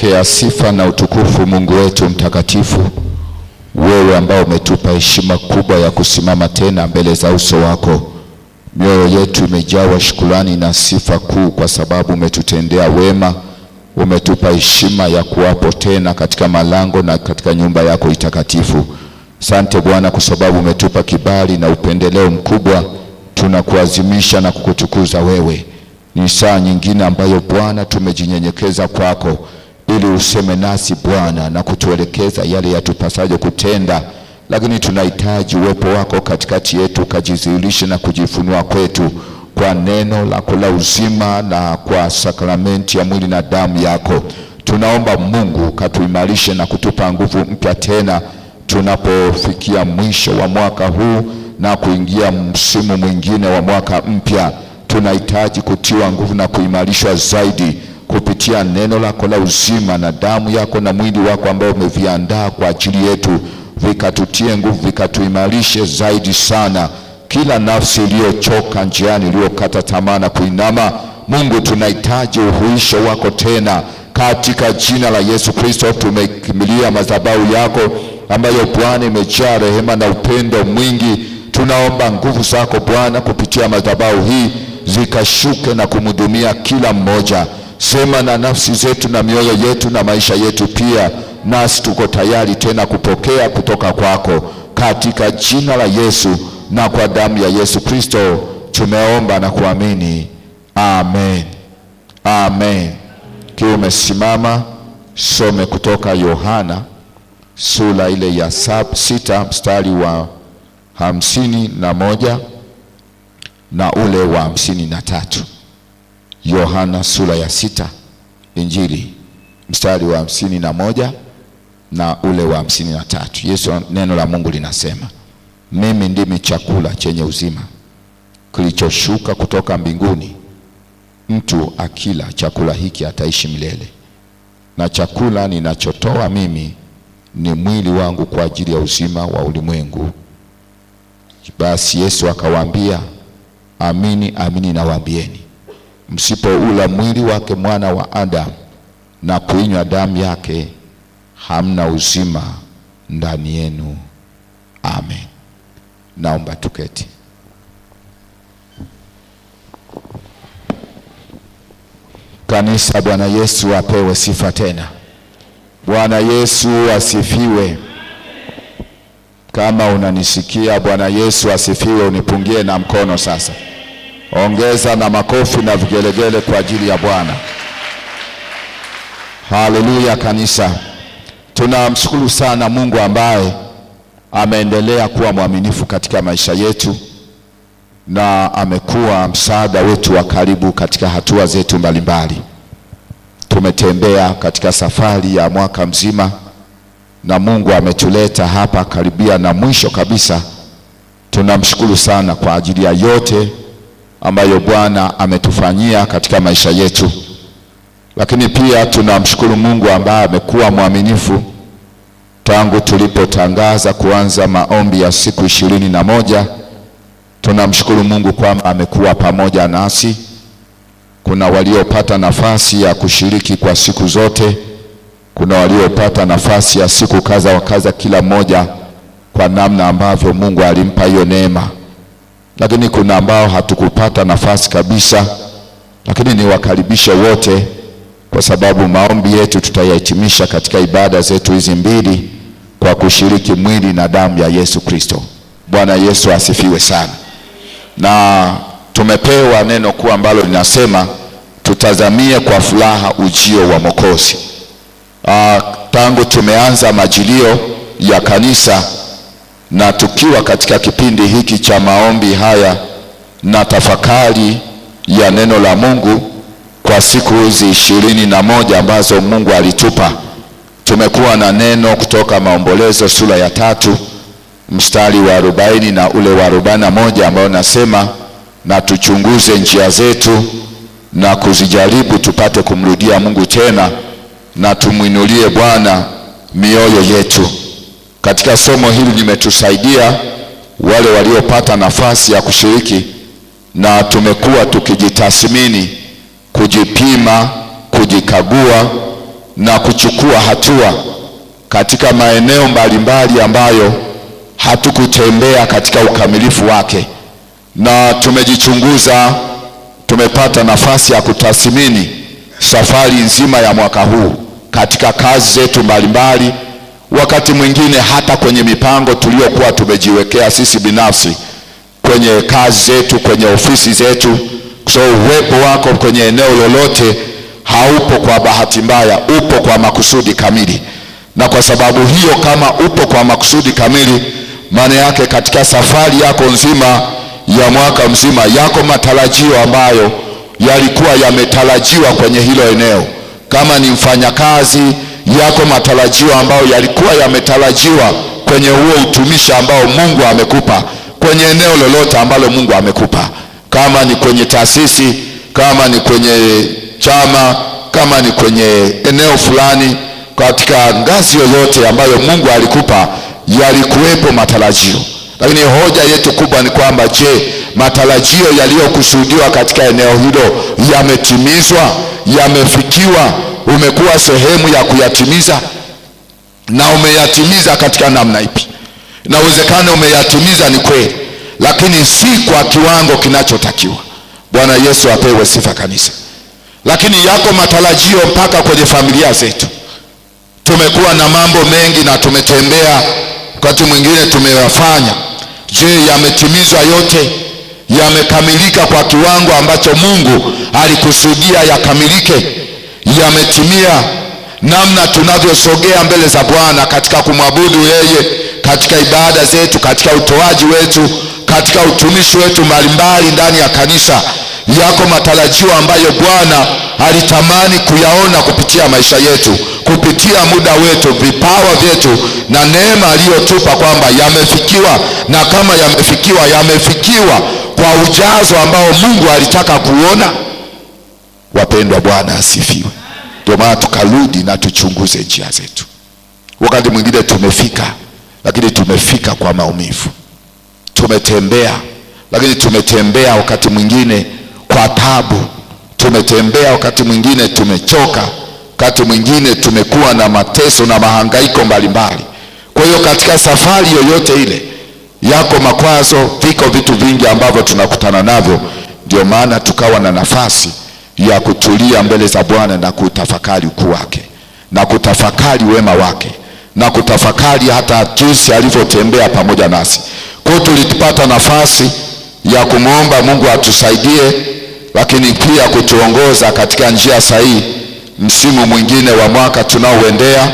Pokea sifa na utukufu, Mungu wetu mtakatifu, wewe ambao umetupa heshima kubwa ya kusimama tena mbele za uso wako. Mioyo yetu imejawa shukrani na sifa kuu kwa sababu umetutendea wema, umetupa heshima ya kuwapo tena katika malango na katika nyumba yako itakatifu. Asante Bwana kwa sababu umetupa kibali na upendeleo mkubwa. Tunakuazimisha na kukutukuza wewe. Ni saa nyingine ambayo Bwana tumejinyenyekeza kwako ili useme nasi Bwana na kutuelekeza yale yatupasayo kutenda, lakini tunahitaji uwepo wako katikati yetu, ukajidhihirishe na kujifunua kwetu kwa neno lako la uzima na kwa sakramenti ya mwili na damu yako. Tunaomba Mungu katuimarishe na kutupa nguvu mpya tena tunapofikia mwisho wa mwaka huu na kuingia msimu mwingine wa mwaka mpya. Tunahitaji kutiwa nguvu na kuimarishwa zaidi kupitia neno lako la uzima na damu yako na mwili wako ambao umeviandaa kwa ajili yetu, vikatutie nguvu, vikatuimarishe zaidi sana. Kila nafsi iliyochoka njiani, iliyokata tamaa na kuinama, Mungu tunahitaji uhuisho wako tena katika jina la Yesu Kristo. Tumekimbilia madhabahu yako ambayo Bwana imejaa rehema na upendo mwingi. Tunaomba nguvu zako Bwana kupitia madhabahu hii zikashuke na kumhudumia kila mmoja. Sema na nafsi zetu na mioyo yetu na maisha yetu pia, nasi tuko tayari tena kupokea kutoka kwako katika jina la Yesu na kwa damu ya Yesu Kristo tumeomba na kuamini. Amen. Amen. Kiwa umesimama, some kutoka Yohana sura ile ya 6 mstari wa 51 na ule wa 53. Yohana sura ya 6 Injili mstari wa 51 na ule wa 53. Yesu, neno la Mungu linasema, mimi ndimi chakula chenye uzima kilichoshuka kutoka mbinguni. Mtu akila chakula hiki ataishi milele, na chakula ninachotoa mimi ni mwili wangu kwa ajili ya uzima wa ulimwengu. Basi Yesu akawaambia, amini amini nawaambieni, msipoula mwili wake mwana wa Adamu na kuinywa damu yake, hamna uzima ndani yenu. Amen. Naomba tuketi. Kanisa, Bwana Yesu apewe sifa tena. Bwana Yesu asifiwe. Kama unanisikia, Bwana Yesu asifiwe, unipungie na mkono sasa. Ongeza na makofi na vigelegele kwa ajili ya Bwana. Haleluya kanisa. Tunamshukuru sana Mungu ambaye ameendelea kuwa mwaminifu katika maisha yetu na amekuwa msaada wetu wa karibu katika hatua zetu mbalimbali. Tumetembea katika safari ya mwaka mzima na Mungu ametuleta hapa karibia na mwisho kabisa. Tunamshukuru sana kwa ajili ya yote ambayo Bwana ametufanyia katika maisha yetu. Lakini pia tunamshukuru Mungu ambaye amekuwa mwaminifu tangu tulipotangaza kuanza maombi ya siku 21. Tunamshukuru Mungu kwamba amekuwa pamoja nasi. Kuna waliopata nafasi ya kushiriki kwa siku zote, kuna waliopata nafasi ya siku kadha wa kadha, kila mmoja kwa namna ambavyo Mungu alimpa hiyo neema. Lakini kuna ambao hatukupata nafasi kabisa, lakini niwakaribishe wote, kwa sababu maombi yetu tutayahitimisha katika ibada zetu hizi mbili kwa kushiriki mwili na damu ya Yesu Kristo. Bwana Yesu asifiwe sana. Na tumepewa neno kuu ambalo linasema tutazamie kwa furaha ujio wa Mwokozi. Tangu tumeanza majilio ya kanisa na tukiwa katika kipindi hiki cha maombi haya na tafakari ya neno la Mungu kwa siku hizi 21 ambazo Mungu alitupa, tumekuwa na neno kutoka Maombolezo sura ya 3 mstari wa 40 na ule wa 41 ambao nasema, na tuchunguze njia zetu na kuzijaribu tupate kumrudia Mungu tena na tumwinulie Bwana mioyo yetu. Katika somo hili limetusaidia wale waliopata nafasi ya kushiriki, na tumekuwa tukijitathmini, kujipima, kujikagua na kuchukua hatua katika maeneo mbalimbali ambayo hatukutembea katika ukamilifu wake, na tumejichunguza. Tumepata nafasi ya kutathmini safari nzima ya mwaka huu katika kazi zetu mbalimbali, wakati mwingine hata kwenye mipango tuliyokuwa tumejiwekea sisi binafsi kwenye kazi zetu, kwenye ofisi zetu. So uwepo wako kwenye eneo lolote haupo kwa bahati mbaya, upo kwa makusudi kamili. Na kwa sababu hiyo, kama upo kwa makusudi kamili, maana yake katika safari yako nzima ya mwaka mzima yako matarajio ambayo yalikuwa yametarajiwa kwenye hilo eneo. Kama ni mfanyakazi, yako matarajio ambayo yalikuwa yametarajiwa kwenye huo utumishi ambao Mungu amekupa, kwenye eneo lolote ambalo Mungu amekupa. Kama ni kwenye taasisi, kama ni kwenye chama, kama ni kwenye eneo fulani, katika ngazi yoyote ambayo Mungu alikupa, yalikuwepo matarajio. Lakini hoja yetu kubwa ni kwamba, je, matarajio yaliyokusudiwa katika eneo hilo yametimizwa? Yamefikiwa? Umekuwa sehemu ya kuyatimiza? Na umeyatimiza katika namna ipi? Inawezekana umeyatimiza, ni kweli, lakini si kwa kiwango kinachotakiwa. Bwana Yesu apewe sifa kanisa. Lakini yako matarajio mpaka kwenye familia zetu. Tumekuwa na mambo mengi na tumetembea, wakati mwingine tumeyafanya. Je, yametimizwa yote? Yamekamilika kwa kiwango ambacho Mungu alikusudia yakamilike? Yametimia? Namna tunavyosogea mbele za Bwana katika kumwabudu yeye, katika ibada zetu, katika utoaji wetu, katika utumishi wetu mbalimbali ndani ya kanisa, yako matarajio ambayo Bwana alitamani kuyaona kupitia maisha yetu, kupitia muda wetu, vipawa vyetu na neema aliyotupa, kwamba yamefikiwa. Na kama yamefikiwa, yamefikiwa kwa ujazo ambao Mungu alitaka kuona. Wapendwa, Bwana asifiwe. Ndio maana tukarudi na tuchunguze njia zetu. Wakati mwingine tumefika, lakini tumefika kwa maumivu. Tumetembea, lakini tumetembea wakati mwingine kwa taabu. Tumetembea wakati mwingine tumechoka, wakati mwingine tumekuwa na mateso na mahangaiko mbalimbali. Kwa hiyo katika safari yoyote ile, yako makwazo, viko vitu vingi ambavyo tunakutana navyo. Ndio maana tukawa na nafasi ya kutulia mbele za Bwana na kutafakari ukuu wake, na kutafakari wema wake, na kutafakari hata jinsi alivyotembea pamoja nasi. Kwa hiyo tulipata nafasi ya kumwomba Mungu atusaidie, lakini pia kutuongoza katika njia sahihi. Msimu mwingine wa mwaka tunaoendea,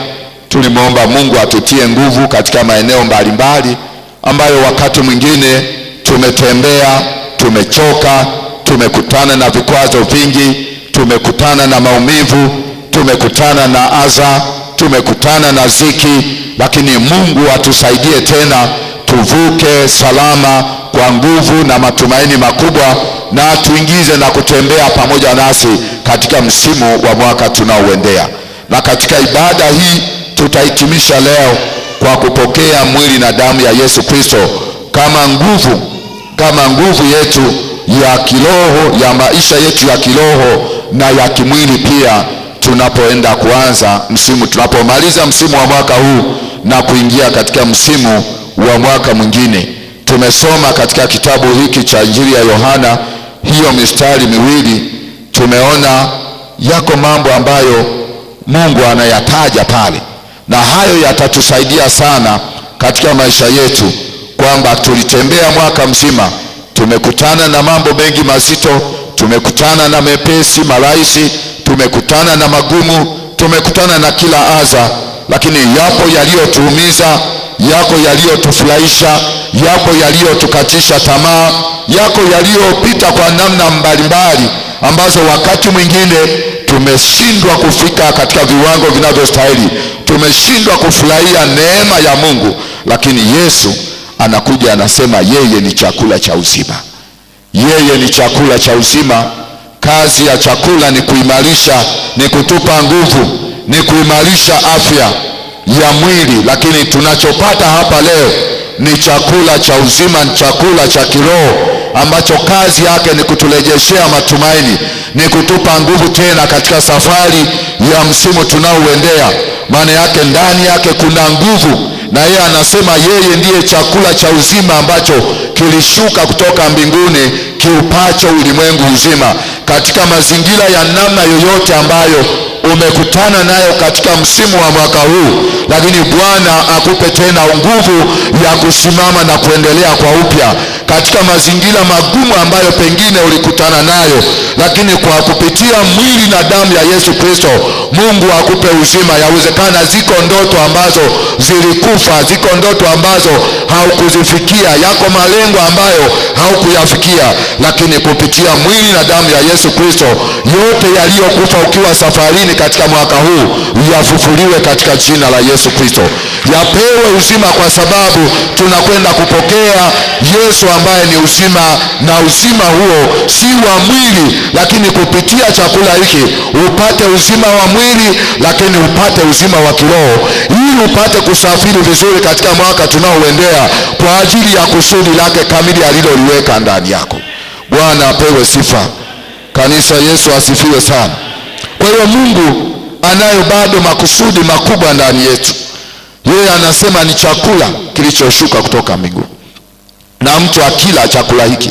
tulimwomba Mungu atutie nguvu katika maeneo mbalimbali ambayo wakati mwingine tumetembea, tumechoka, tumekutana na vikwazo vingi, tumekutana na maumivu, tumekutana na adha, tumekutana na ziki. Lakini Mungu atusaidie tena tuvuke salama kwa nguvu na matumaini makubwa, na tuingize na kutembea pamoja nasi katika msimu wa mwaka tunaoendea. Na katika ibada hii tutahitimisha leo kwa kupokea mwili na damu ya Yesu Kristo kama nguvu yetu ya kiroho, ya maisha yetu ya kiroho na ya kimwili pia, tunapoenda kuanza msimu, tunapomaliza msimu wa mwaka huu na kuingia katika msimu wa mwaka mwingine. Tumesoma katika kitabu hiki cha Injili ya Yohana, hiyo mistari miwili, tumeona yako mambo ambayo Mungu anayataja pale, na hayo yatatusaidia sana katika maisha yetu, kwamba tulitembea mwaka mzima, tumekutana na mambo mengi mazito, tumekutana na mepesi marahisi, tumekutana na magumu, tumekutana na kila adha, lakini yapo yaliyotuumiza, yako yaliyotufurahisha, yapo yaliyotukatisha tamaa, yako yaliyopita kwa namna mbalimbali ambazo wakati mwingine tumeshindwa kufika katika viwango vinavyostahili, tumeshindwa kufurahia neema ya Mungu. Lakini Yesu anakuja anasema yeye ni chakula cha uzima. Yeye ni chakula cha uzima. Kazi ya chakula ni kuimarisha, ni kutupa nguvu, ni kuimarisha afya ya mwili. Lakini tunachopata hapa leo, ni chakula cha uzima, ni chakula cha kiroho ambacho kazi yake ni kuturejeshea matumaini, ni kutupa nguvu tena katika safari ya msimu tunaoendea. Maana yake ndani yake kuna nguvu, na yeye anasema yeye ndiye chakula cha uzima ambacho kilishuka kutoka mbinguni kiupacho ulimwengu uzima. Katika mazingira ya namna yoyote ambayo umekutana nayo katika msimu wa mwaka huu, lakini Bwana akupe tena nguvu ya kusimama na kuendelea kwa upya katika mazingira magumu ambayo pengine ulikutana nayo, lakini kwa kupitia mwili na damu ya Yesu Kristo, Mungu akupe uzima. Yawezekana ziko ndoto ambazo zilikufa, ziko ndoto ambazo haukuzifikia, yako malengo ambayo haukuyafikia, lakini kupitia mwili na damu ya Yesu Kristo, yote yaliyokufa ukiwa safarini katika mwaka huu yafufuliwe katika jina la Yesu Kristo. Yapewe uzima, kwa sababu tunakwenda kupokea Yesu ambaye ni uzima, na uzima huo si wa mwili, lakini kupitia chakula hiki upate uzima wa mwili, lakini upate uzima wa kiroho, ili upate kusafiri vizuri katika mwaka tunaoendea kwa ajili ya kusudi lake kamili aliloliweka ndani yako. Bwana apewe sifa. Kanisa, Yesu asifiwe sana. Kwa hiyo Mungu anayo bado makusudi makubwa ndani yetu. Yeye anasema ni chakula kilichoshuka kutoka mbinguni, na mtu akila chakula hiki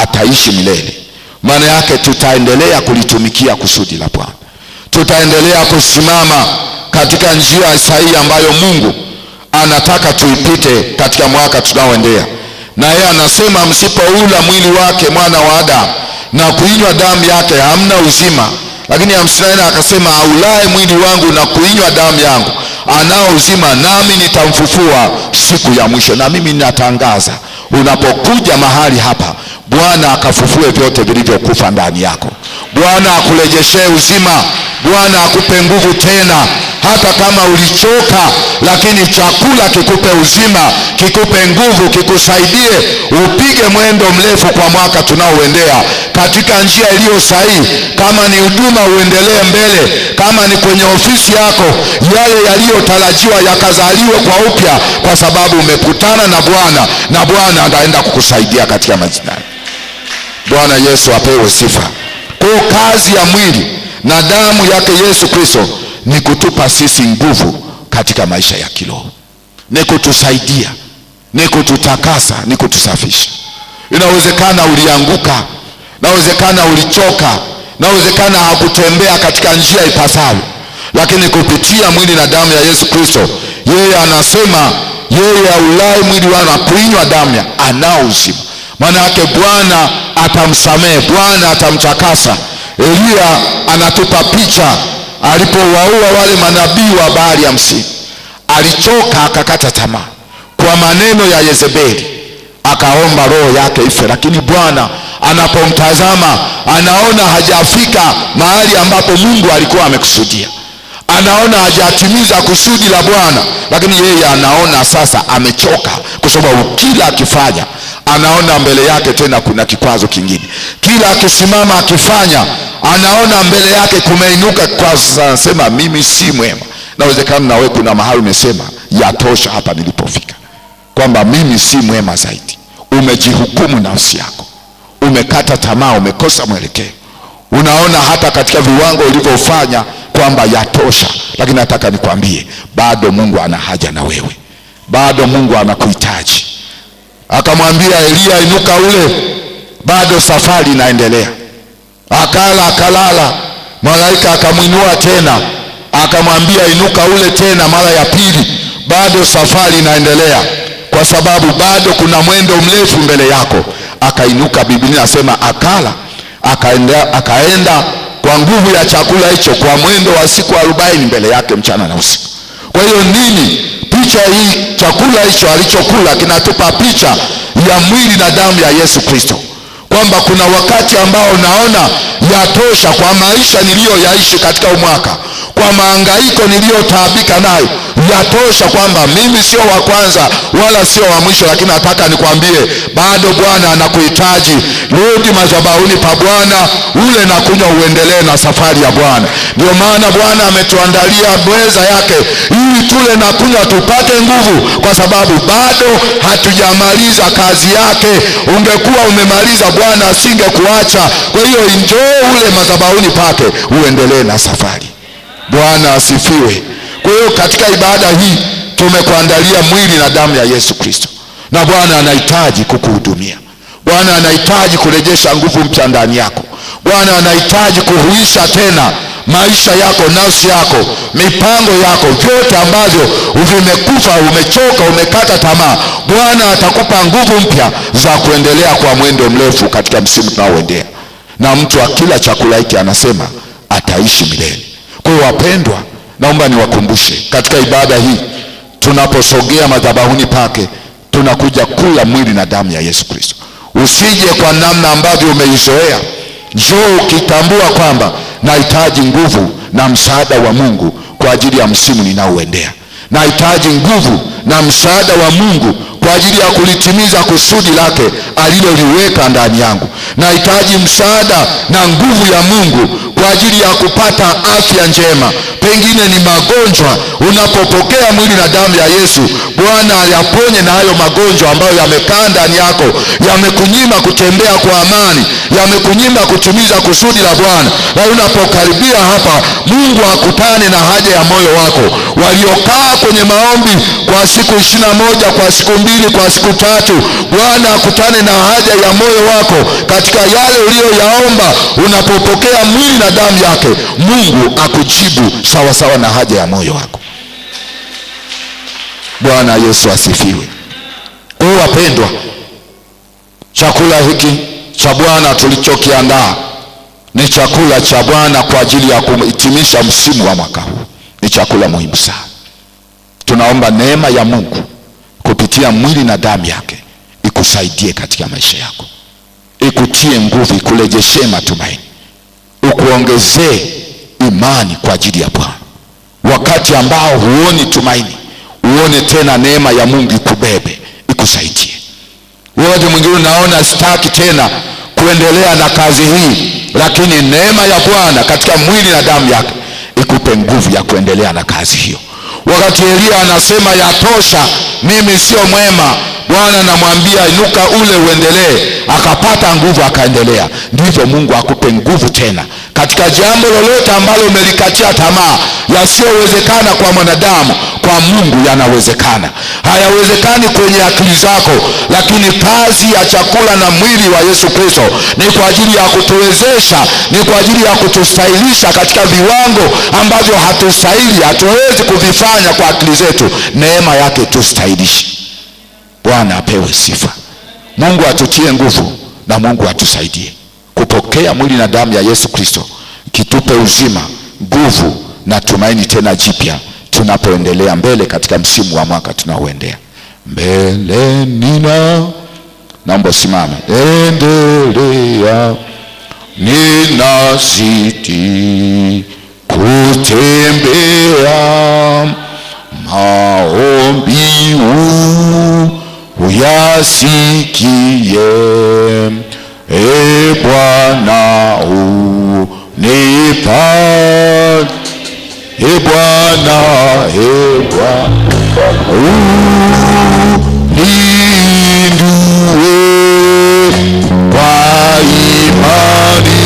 ataishi milele. Maana yake tutaendelea kulitumikia kusudi la Bwana, tutaendelea kusimama katika njia sahihi ambayo Mungu anataka tuipite katika mwaka tunaoendea. Na yeye anasema msipoula mwili wake mwana wa Adamu na kuinywa damu yake hamna uzima. Lakini 54 akasema aulaye mwili wangu na kuinywa damu yangu anao uzima, nami nitamfufua siku ya mwisho. Na mimi ninatangaza, unapokuja mahali hapa, Bwana akafufue vyote vilivyokufa ndani yako. Bwana akurejeshee uzima. Bwana akupe nguvu tena, hata kama ulichoka, lakini chakula kikupe uzima, kikupe nguvu, kikusaidie upige mwendo mrefu kwa mwaka tunaoendea katika njia iliyo sahihi. Kama ni huduma uendelee mbele, kama ni kwenye ofisi yako, yale yaliyotarajiwa yakazaliwe kwa upya, kwa sababu umekutana na Bwana, na Bwana ataenda kukusaidia katika majina. Bwana Yesu apewe sifa. Kwa kazi ya mwili na damu yake Yesu Kristo ni kutupa sisi nguvu katika maisha ya kiroho, ni kutusaidia, ni kututakasa, ni kutusafisha. Inawezekana ulianguka, inawezekana ulichoka, inawezekana hakutembea katika njia ipasavyo, lakini kupitia mwili na damu ya Yesu Kristo, yeye anasema yeye aulai mwili wangu na kuinywa damu yangu anao uzima. Maana yake Bwana atamsamehe, Bwana atamtakasa. Elia anatupa picha alipowaua wale manabii wa Baali 50. Alichoka, akakata tamaa kwa maneno ya Yezebeli, akaomba roho yake ife. Lakini Bwana anapomtazama anaona hajafika mahali ambapo Mungu alikuwa amekusudia, anaona hajatimiza kusudi la Bwana, lakini yeye anaona sasa amechoka, kwa sababu kila akifanya anaona mbele yake tena kuna kikwazo kingine. Kila akisimama akifanya anaona mbele yake kumeinuka kwa sasa, anasema mimi si mwema. Nawezekana na wewe kuna mahali umesema yatosha hapa nilipofika, kwamba mimi si mwema zaidi. Umejihukumu nafsi yako, umekata tamaa, umekosa mwelekeo, unaona hata katika viwango ulivyofanya kwamba yatosha. Lakini nataka nikwambie, bado Mungu ana haja na wewe, bado Mungu anakuhitaji. Akamwambia Elia, inuka ule, bado safari inaendelea. Akala akalala, malaika akamwinua tena, akamwambia inuka ule tena mara ya pili, bado safari inaendelea, kwa sababu bado kuna mwendo mrefu mbele yako. Akainuka, Biblia inasema akala, akaenda kwa nguvu ya chakula hicho kwa mwendo wa siku 40 mbele yake mchana na usiku. Kwa hiyo nini picha hii? Chakula hicho alichokula kinatupa picha ya mwili na damu ya Yesu Kristo, kwamba kuna wakati ambao naona yatosha kwa maisha niliyoyaishi katika mwaka. kwa mahangaiko niliyotaabika nayo, yatosha kwamba mimi sio wa kwanza wala sio wa mwisho. Lakini nataka nikwambie, bado Bwana anakuhitaji. Rudi madhabahuni pa Bwana, ule na kunywa, uendelee na safari ya Bwana. Ndio maana Bwana ametuandalia meza yake ili tule na kunywa tupate nguvu, kwa sababu bado hatujamaliza kazi yake. Ungekuwa umemaliza, Bwana asingekuacha. Kwa hiyo njoo ule madhabahuni pake, uendelee na safari. Bwana asifiwe. Kwa hiyo katika ibada hii tumekuandalia mwili na damu ya Yesu Kristo, na Bwana anahitaji kukuhudumia. Bwana anahitaji kurejesha nguvu mpya ndani yako. Bwana anahitaji kuhuisha tena maisha yako, nafsi yako, mipango yako, vyote ambavyo vimekufa, umechoka, umekata tamaa. Bwana atakupa nguvu mpya za kuendelea kwa mwendo mrefu katika msimu tunaoendea. Na mtu akila chakula hiki anasema ataishi milele. Kwa hiyo wapendwa, naomba niwakumbushe katika ibada hii, tunaposogea madhabahuni pake, tunakuja kula mwili na damu ya Yesu Kristo. Usije kwa namna ambavyo umeizoea. Njoo ukitambua kwamba nahitaji nguvu na msaada wa Mungu kwa ajili ya msimu ninaoendea. Nahitaji nguvu na msaada wa Mungu kwa ajili ya kulitimiza kusudi lake aliloliweka ndani yangu. Nahitaji msaada na nguvu ya Mungu kwa ajili ya kupata afya njema. Pengine ni magonjwa. Unapopokea mwili na damu ya Yesu, Bwana ayaponye na hayo magonjwa ambayo yamekaa ndani yako, yamekunyima kutembea kwa amani, yamekunyima kutimiza kusudi la Bwana. Na unapokaribia hapa, Mungu akutane na haja ya moyo wako. Waliokaa kwenye maombi kwa siku 21, kwa siku 2, kwa siku 3, Bwana akutane na haja ya moyo wako katika yale uliyoyaomba. Unapopokea mwili na damu yake, Mungu akujibu sawa sawa na haja ya moyo wako. Bwana Yesu asifiwe. Kwa hiyo wapendwa, chakula hiki cha Bwana tulichokiandaa ni chakula cha Bwana kwa ajili ya kuhitimisha msimu wa mwaka huu. Ni chakula muhimu sana. Tunaomba neema ya Mungu kupitia mwili na damu yake ikusaidie katika maisha yako, ikutie nguvu, ikurejeshe matumaini, ukuongezee imani kwa ajili ya Bwana. Wakati ambao huoni tumaini, uone tena neema ya Mungu ikubebe, ikusaidie. Wote mwingine unaona sitaki tena kuendelea na kazi hii, lakini neema ya Bwana katika mwili na damu yake ikupe nguvu ya kuendelea na kazi hiyo. Wakati Elia anasema yatosha, mimi sio mwema, Bwana anamwambia inuka ule uendelee, akapata nguvu akaendelea. Ndivyo Mungu akupe nguvu tena katika jambo lolote ambalo umelikatia tamaa. Yasiyowezekana kwa mwanadamu, kwa Mungu yanawezekana. Hayawezekani kwenye akili zako, lakini kazi ya chakula na mwili wa Yesu Kristo ni kwa ajili ya kutuwezesha, ni kwa ajili ya kutustahilisha katika viwango ambavyo hatustahili, hatuwezi kuvifanya kwa akili zetu. Neema yake tustahilishe. Bwana apewe sifa. Mungu atutie nguvu na Mungu atusaidie kupokea mwili na damu ya Yesu Kristo, kitupe uzima, nguvu na tumaini tena jipya tunapoendelea mbele katika msimu wa mwaka tunaoendea. Mbele naomba simame. Endelea, ninazidi kutembea, maombi uyasikie. Bwana unipa, Bwana unindue kwa imani,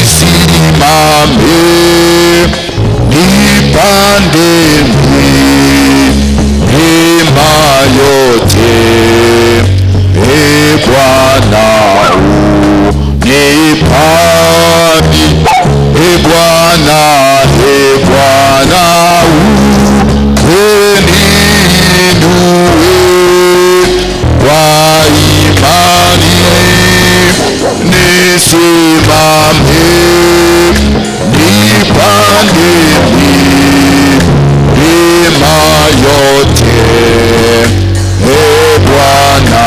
nisimame nipande milima yote. Bwana unipani, Bwana unindue kwa imani, nisimame nipande milima yote. Bwana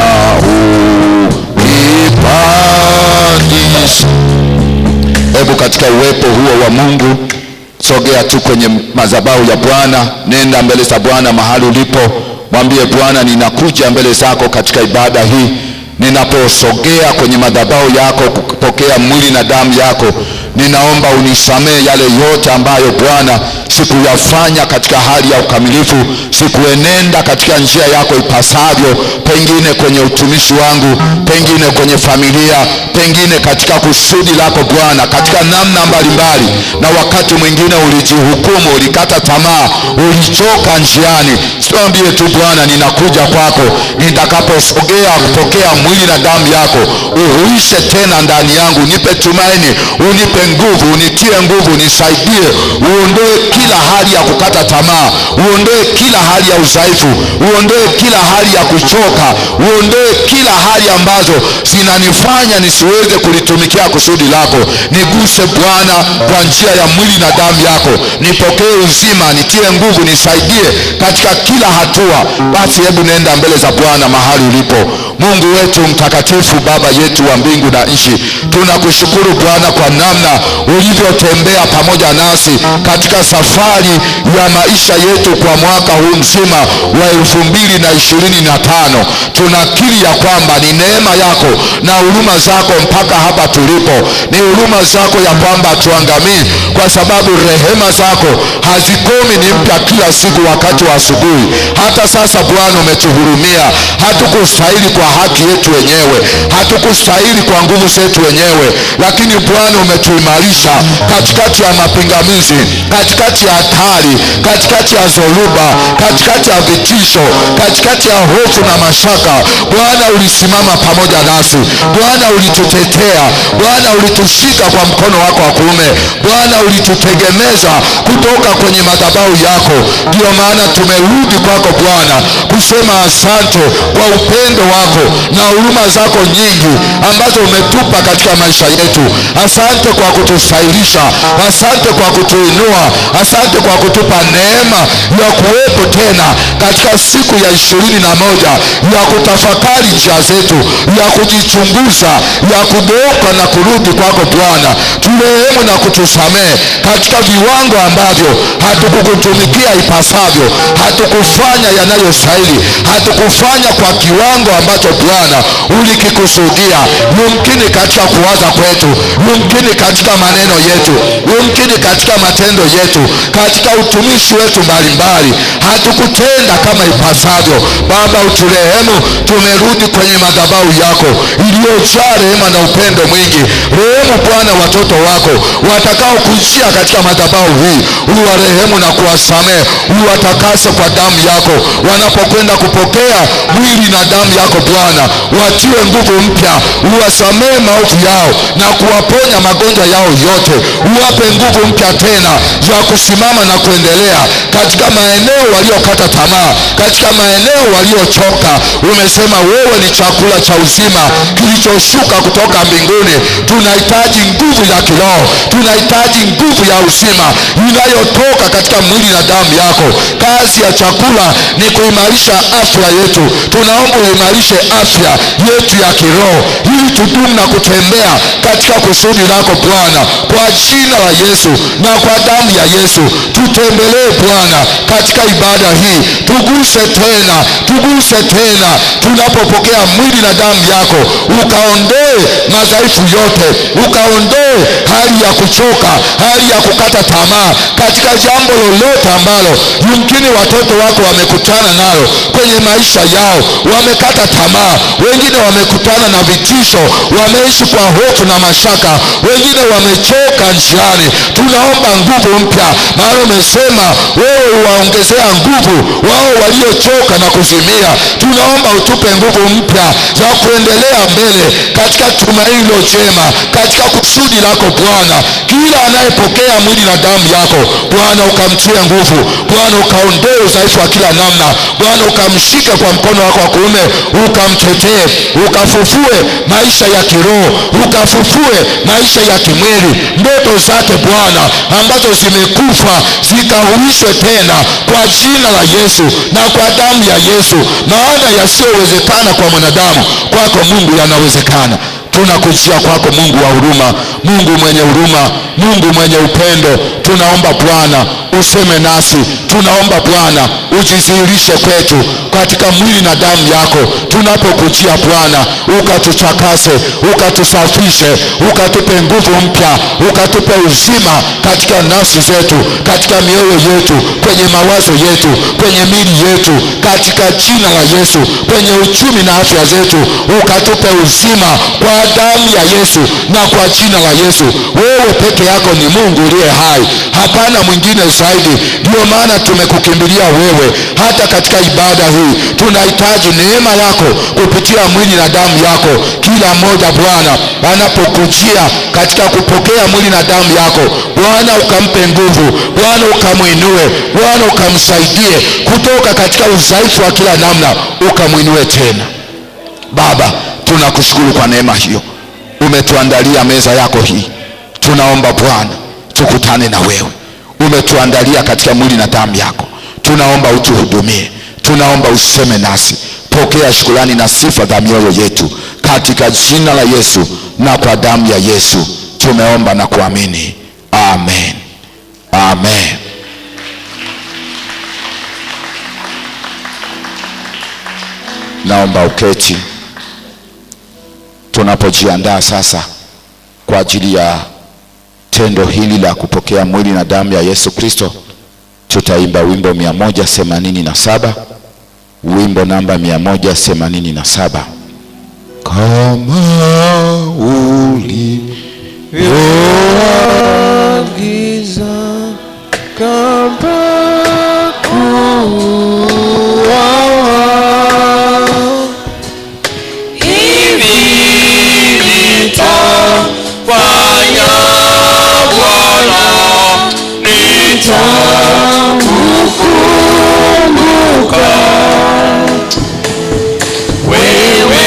unipandisha. Hebu katika uwepo huo wa Mungu sogea tu kwenye madhabahu ya Bwana, nenda mbele za Bwana mahali ulipo, mwambie Bwana, ninakuja mbele zako katika ibada hii. Ninaposogea kwenye madhabahu yako kupokea mwili na damu yako, ninaomba unisamehe yale yote ambayo Bwana sikuyafanya katika hali ya ukamilifu, sikuenenda katika njia yako ipasavyo, pengine kwenye utumishi wangu, pengine kwenye familia, pengine katika kusudi lako Bwana, katika namna mbalimbali. Na wakati mwingine ulijihukumu, ulikata tamaa, ulichoka njiani. Siambie tu Bwana, ninakuja kwako, nitakaposogea kupokea mwili na damu yako, uhuishe tena ndani yangu, nipe tumaini, unipe nguvu, unitie nguvu, nisaidie, uondoe kila hali ya kukata tamaa, uondoe kila hali ya udhaifu, uondoe kila hali ya kuchoka, uondoe kila hali ambazo zinanifanya nisiweze kulitumikia kusudi lako. Niguse Bwana kwa njia ya mwili na damu yako, nipokee uzima, nitie nguvu, nisaidie katika kila hatua. Basi hebu nenda mbele za Bwana mahali ulipo. Mungu wetu mtakatifu, Baba yetu wa mbingu na nchi, tunakushukuru Bwana kwa namna ulivyotembea pamoja nasi katika safari ya maisha yetu kwa mwaka huu mzima wa 2025. Tunakiri ya kwamba ni neema yako na huruma zako mpaka hapa tulipo. Ni huruma zako ya kwamba tuangamii, kwa sababu rehema zako hazikomi, ni mpya kila siku wakati wa asubuhi. Hata sasa Bwana umetuhurumia. Hatukustahili kwa haki yetu wenyewe, hatukustahili kwa nguvu zetu wenyewe, lakini Bwana umetuimarisha katikati ya mapingamizi, katikati ya hatari, katikati ya dhoruba, katikati ya vitisho, katikati ya hofu na mashaka. Bwana ulisimama pamoja nasi. Bwana ulitutetea. Bwana ulitushika kwa mkono wako wa kuume. Bwana ulitutegemeza kutoka kwenye madhabahu yako. Ndio maana tumerudi kwako Bwana kusema asante kwa upendo wako na huruma zako nyingi ambazo umetupa katika maisha yetu. Asante kwa kutustahilisha, asante kwa kutuinua, asante kwa kutupa neema ya kuwepo tena katika siku ya 21 ya kutafakari njia zetu, ya kujichunguza, ya kugeuka na kurudi kwako Bwana. Turehemu na kutusamehe katika viwango ambavyo hatukukutumikia ipasavyo, hatukufanya yanayostahili, hatukufanya kwa kiwango ambacho Bwana ulikikusudia. Yumkini katika kuwaza kwetu, yumkini katika maneno yetu, yumkini katika matendo yetu, katika utumishi wetu mbalimbali, hatukutenda kama ipasavyo. Baba uturehemu. Tumerudi kwenye madhabahu yako iliyojaa rehema na upendo mwingi. Rehemu Bwana watoto wako watakao kujia katika madhabahu hii, uwarehemu na kuwasamehe, uwatakase kwa damu yako. Wanapokwenda kupokea mwili na damu yako Bwana, watiwe nguvu mpya, uwasamehe maovu yao na kuwaponya magonjwa yao yote. Uwape nguvu mpya tena ya kusimama na kuendelea katika maeneo waliokata tamaa, katika maeneo waliochoka. Umesema wewe ni chakula cha uzima kilichoshuka kutoka mbinguni. Tunahitaji nguvu ya kiroho, tunahitaji nguvu ya uzima inayotoka katika mwili na damu yako. Kazi ya chakula ni kuimarisha afya yetu. Tunaomba uimarishe afya yetu ya kiroho ili tudumu na kutembea katika kusudi lako Bwana, kwa jina la Yesu na kwa damu ya Yesu. Tutembelee Bwana katika ibada hii, tuguse tena, tuguse tena tunapopokea mwili na damu yako. Ukaondoe madhaifu yote, ukaondoe hali ya kuchoka, hali ya kukata tamaa katika jambo lolote ambalo yumkini watoto wako wamekutana nalo kwenye maisha yao. Wamekata tamaa, wengine wamekutana na vitisho, wameishi kwa hofu na mashaka, wengine wamechoka njiani. Tunaomba nguvu mpya, maana umesema wewe uwaongezea nguvu wao waliochoka na kuzimia. Tunaomba utupe nguvu mpya za kuendelea mbele katika tumaini jema, katika kusudi lako Bwana. Kila anayepokea mwili na damu yako Bwana, ukamtie nguvu Bwana, ukaondoe udhaifu wa kila namna Bwana, ukamshike kwa mkono wako wa kuume, ukamtetee, ukafufue maisha ya kiroho, ukafufue maisha ya kimwili. Ndoto zake Bwana ambazo zimekufa zikahuishwe tena kwa jina la Yesu na kwa damu ya Yesu, maana yasiyowezekana kwa mwanadamu kwako Mungu yanawezekana. Tunakujia kwako Mungu wa huruma, Mungu mwenye huruma. Mungu mwenye upendo, tunaomba Bwana useme nasi. Tunaomba Bwana ujidhihirishe kwetu katika mwili na damu yako. Tunapokujia Bwana, ukatuchakase, ukatusafishe, ukatupe nguvu mpya, ukatupe uzima katika nafsi zetu, katika mioyo yetu, kwenye mawazo yetu, kwenye mili yetu, katika jina la Yesu. Kwenye uchumi na afya zetu, ukatupe uzima kwa damu ya Yesu na kwa jina la Yesu. Wewe peke yako ni Mungu uliye hai, hapana mwingine zaidi. Ndio maana tumekukimbilia wewe. Hata katika ibada hii tunahitaji neema yako kupitia mwili na damu yako. Kila mmoja Bwana anapokujia katika kupokea mwili na damu yako, Bwana ukampe nguvu, Bwana ukamwinue, Bwana ukamsaidie kutoka katika udhaifu wa kila namna, ukamwinue tena. Baba, tunakushukuru kwa neema hiyo. Umetuandalia meza yako hii. Tunaomba Bwana tukutane na wewe. Umetuandalia katika mwili na damu yako. Tunaomba utuhudumie. Tunaomba useme nasi. Pokea shukrani na sifa za mioyo yetu katika jina la Yesu na kwa damu ya Yesu tumeomba na kuamini. Amen. Amen. Naomba uketi. Tunapojiandaa sasa kwa ajili ya tendo hili la kupokea mwili na damu ya Yesu Kristo, tutaimba wimbo 187, wimbo namba 187. Kama ulivyoagiza kama nitakukumbuka wewe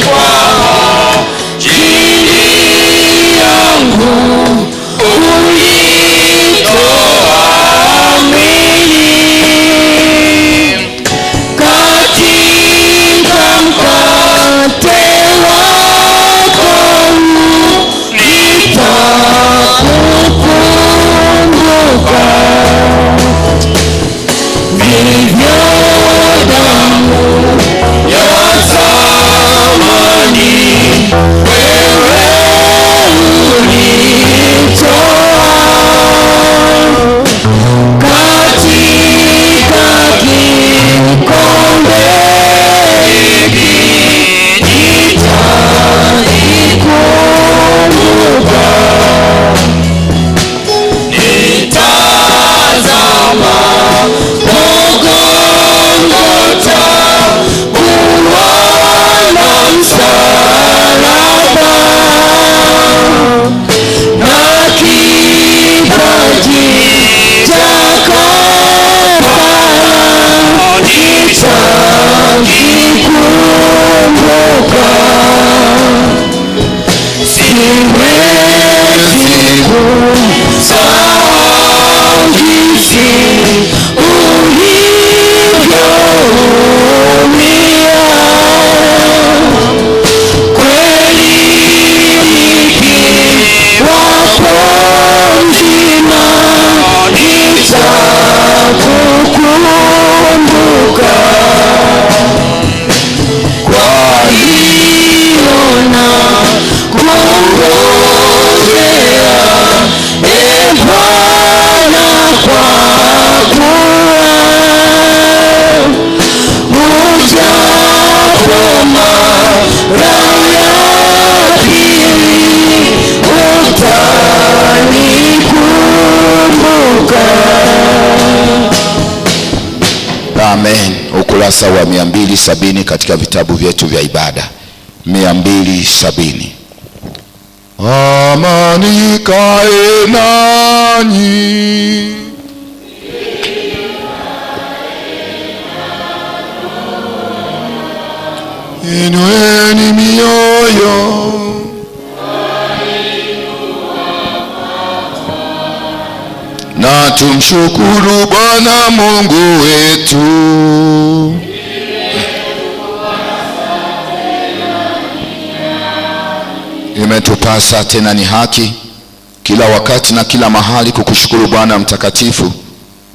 kwa ajili yangu ulitoa mwili katika mkate wako nitakukumbuka vivyo damu ya thamani wewe ulitoa katika kikombe hiki nitaikumbuka. Nitazama Golgotha, uwana msalaba na kipaji cha kafara nitakikumbuka. Siwezi kusahau jinsi ulivyoumia, kweli nikiwapo mzima nitakukumbuka. Kwa hiyo nakungojea, Ee Bwana, kwa kuwa ujapo mara ya pili utanikumbuka. Amen. Ukurasa wa 270 katika vitabu vyetu vya ibada. 270. Amani ikae nanyi. Inueni mioyo. Na tumshukuru Bwana Mungu wetu. Imetupasa tena ni haki kila wakati na kila mahali kukushukuru Bwana mtakatifu,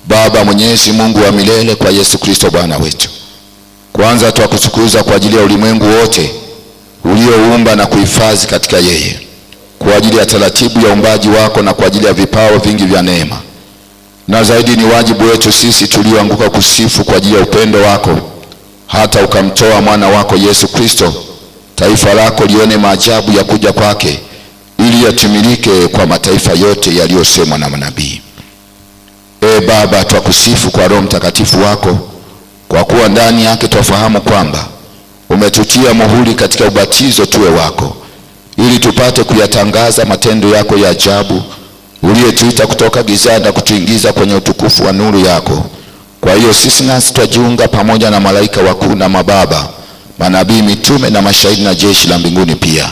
Baba Mwenyezi, Mungu wa milele, kwa Yesu Kristo Bwana wetu. Kwanza twakutukuza kwa ajili ya ulimwengu wote ulioumba na kuhifadhi katika yeye, kwa ajili ya taratibu ya uumbaji wako na kwa ajili ya vipawa vingi vya neema. Na zaidi ni wajibu wetu sisi tulioanguka kusifu kwa ajili ya upendo wako, hata ukamtoa mwana wako Yesu Kristo, taifa lako lione maajabu ya kuja kwake, ili yatimilike kwa mataifa yote yaliyosemwa na manabii. Baba, twakusifu kwa Roho Mtakatifu wako, kwa kuwa ndani yake twafahamu kwamba umetutia muhuri katika ubatizo tuwe wako, ili tupate kuyatangaza matendo yako ya ajabu, uliyetuita kutoka gizani na kutuingiza kwenye utukufu wa nuru yako. Kwa hiyo sisi nasi twajiunga pamoja na malaika wakuu na mababa, manabii, mitume na mashahidi na jeshi la mbinguni pia,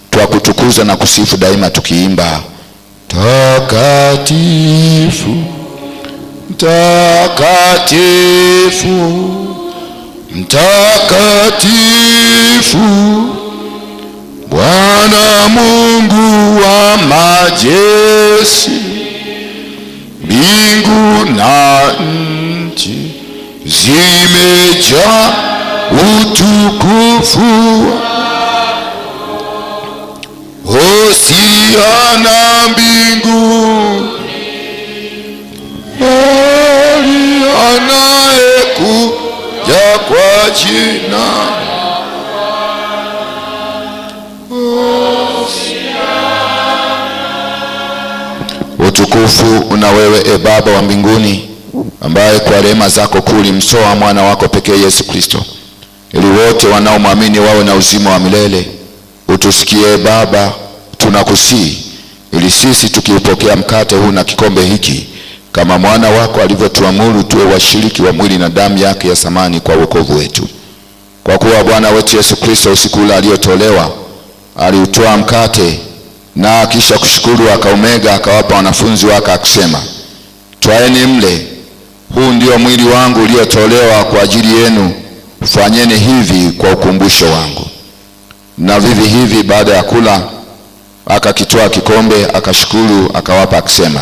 twakutukuza na kusifu daima tukiimba: Takatifu, mtakatifu, mtakatifu, Bwana Mungu wa majeshi, mbingu na nchi zimejaa utukufu. Hosiana mbinguni, heri anayekuja kwa jina. Utukufu una wewe, Baba wa mbinguni, ambaye kwa rehema zako kuu ulimtoa mwana wako pekee Yesu Kristo, ili wote wanaomwamini wawe na uzima wa milele. Utusikie Baba, tunakusihi, ili sisi tukiupokea mkate huu na kikombe hiki, kama mwana wako alivyotuamuru, tuwe washiriki wa mwili na damu yake ya thamani kwa wokovu wetu. Kwa kuwa Bwana wetu Yesu Kristo usiku ule aliotolewa, aliutoa mkate na kisha kushukuru akaumega, akawapa wanafunzi wake akisema, twaeni mle, huu ndio mwili wangu uliotolewa kwa ajili yenu, fanyeni hivi kwa ukumbusho wangu. Na vivi hivi baada ya kula akakitoa kikombe, akashukuru, akawapa akisema,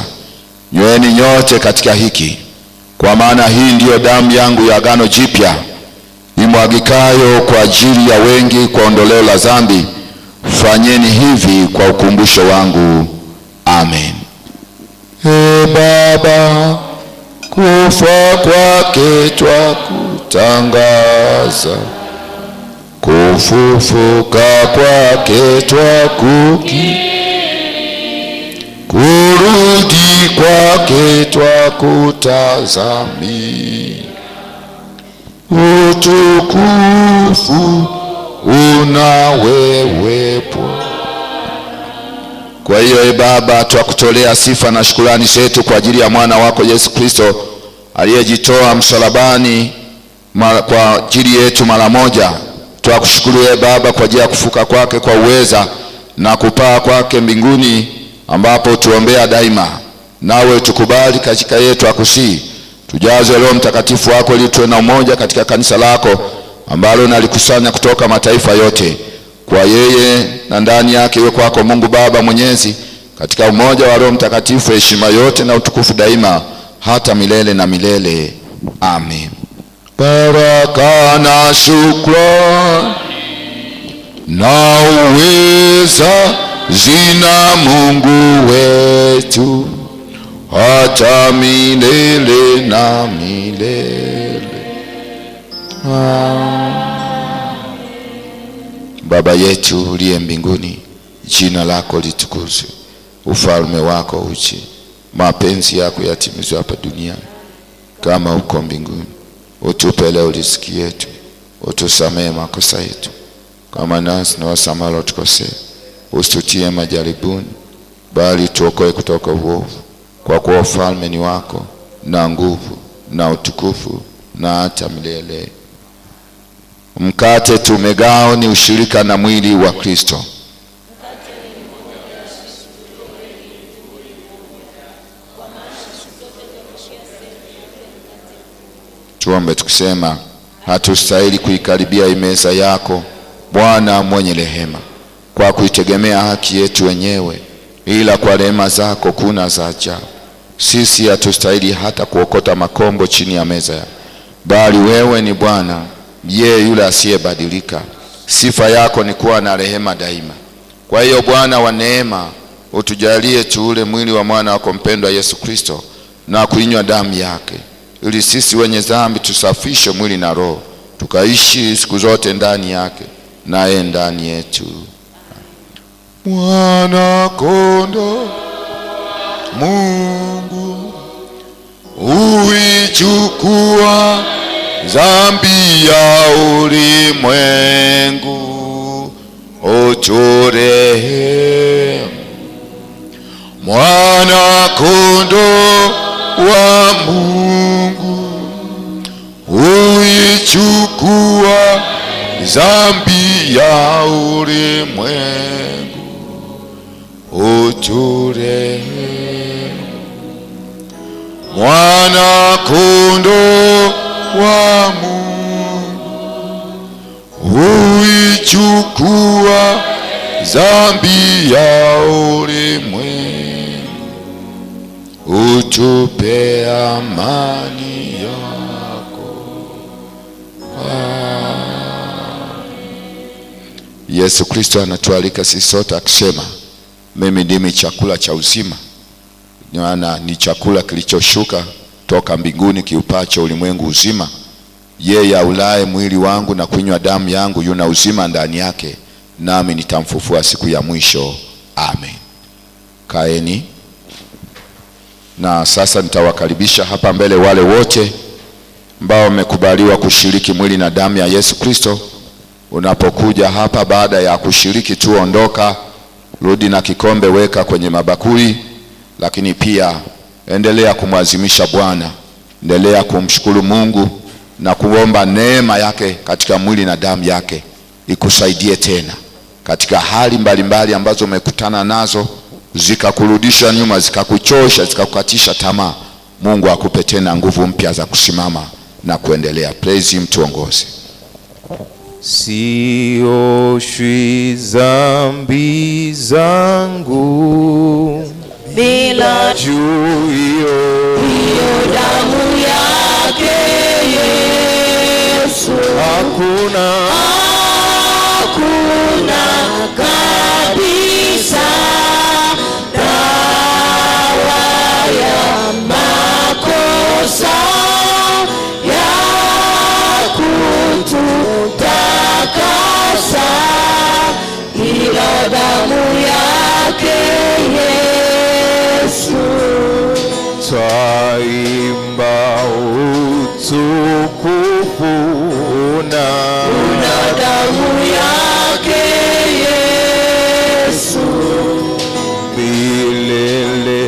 nyweni nyote katika hiki, kwa maana hii ndiyo damu yangu ya agano jipya, imwagikayo kwa ajili ya wengi kwa ondoleo la dhambi. Fanyeni hivi kwa ukumbusho wangu. Amen. Baba, kufa kwake twakutangaza, kufufuka kwake twakukiri, kurudi kwake twakutazamia. Utukufu una wewepo. Kwa hiyo Baba, twakutolea sifa na shukrani zetu kwa ajili ya mwana wako Yesu Kristo, aliyejitoa msalabani kwa ajili yetu mara moja. Twakushukuru Baba kwa ajili ya kufuka kwake kwa uweza na kupaa kwake mbinguni, ambapo tuombea daima. Nawe tukubali katika yetu akusihi, tujazwe Roho Mtakatifu wako, ili tuwe na umoja katika kanisa lako ambalo nalikusanya kutoka mataifa yote. Kwa yeye na ndani yake iwe kwako Mungu Baba Mwenyezi, katika umoja wa Roho Mtakatifu, heshima yote na utukufu daima hata milele na milele. Amen. Baraka na shukrani na uweza zina Mungu wetu hata milele na milele. Baba yetu uliye mbinguni, jina lako litukuzwe, ufalme wako uje, mapenzi yako yatimizwe hapa duniani kama huko mbinguni. Utupe leo riziki yetu, utusamehe makosa yetu kama nasi tunawasamehe waliotukosea, usitutie majaribuni, bali tuokoe kutoka uovu. Kwa kuwa ufalme ni wako na nguvu na utukufu na hata milele. Mkate tumegao ni ushirika na mwili wa Kristo. Tuombe tukisema, hatustahili kuikaribia meza yako Bwana mwenye rehema, kwa kuitegemea haki yetu wenyewe ila kwa rehema zako kuna za ajabu. Sisi hatustahili hata kuokota makombo chini ya meza yako, bali wewe ni Bwana, yeye yule asiyebadilika. Sifa yako ni kuwa na rehema daima. Kwa hiyo Bwana wa neema, utujalie tuule mwili wa mwana wako mpendwa Yesu Kristo na kuinywa damu yake, ili sisi wenye dhambi tusafishe mwili na roho, tukaishi siku zote ndani yake naye ndani yetu. Mwana kondoo Mungu, uichukua dhambi ya ulimwengu, uturehemu. Mwana kondoo wa Mungu, uichukua dhambi ya ulimwengu, uturehemu. Mwana kondoo wa Mungu, uichukua dhambi ya ulimwengu, utupe amani yako. Yesu Kristo anatualika sisi sote akisema, mimi ndimi chakula cha uzima. Maana ni chakula kilichoshuka toka mbinguni kiupacho ulimwengu uzima. Yeye aulaye mwili wangu na kunywa damu yangu yuna uzima ndani yake, nami nitamfufua siku ya mwisho. Amen. Kaeni. Na sasa nitawakaribisha hapa mbele wale wote ambao wamekubaliwa kushiriki mwili na damu ya Yesu Kristo. Unapokuja hapa baada ya kushiriki tu, ondoka, rudi na kikombe, weka kwenye mabakuli. Lakini pia endelea kumwazimisha Bwana, endelea kumshukuru Mungu na kuomba neema yake katika mwili na damu yake ikusaidie tena katika hali mbalimbali ambazo umekutana nazo, zikakurudisha nyuma, zikakuchosha, zikakukatisha tamaa. Mungu akupe tena nguvu mpya za kusimama na kuendelea. Praise him, tuongoze. Sioshwi dhambi zangu bila juu hiyo damu yake Yesu, hakuna kabisa dawa ya makosa ya kututakasa ila damu yake Yesu. Twaimba utukufu na damu yake Yesu, milele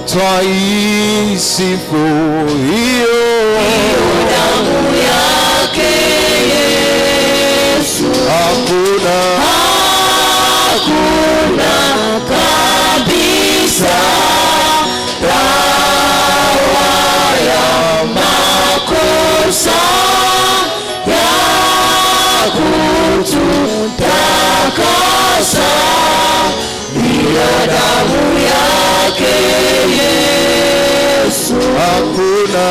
twaisifu hiyo damu yake Yesu. Hakuna kabisa dawa ya makosa ya kututakasa ila damu yake Yesu. Hakuna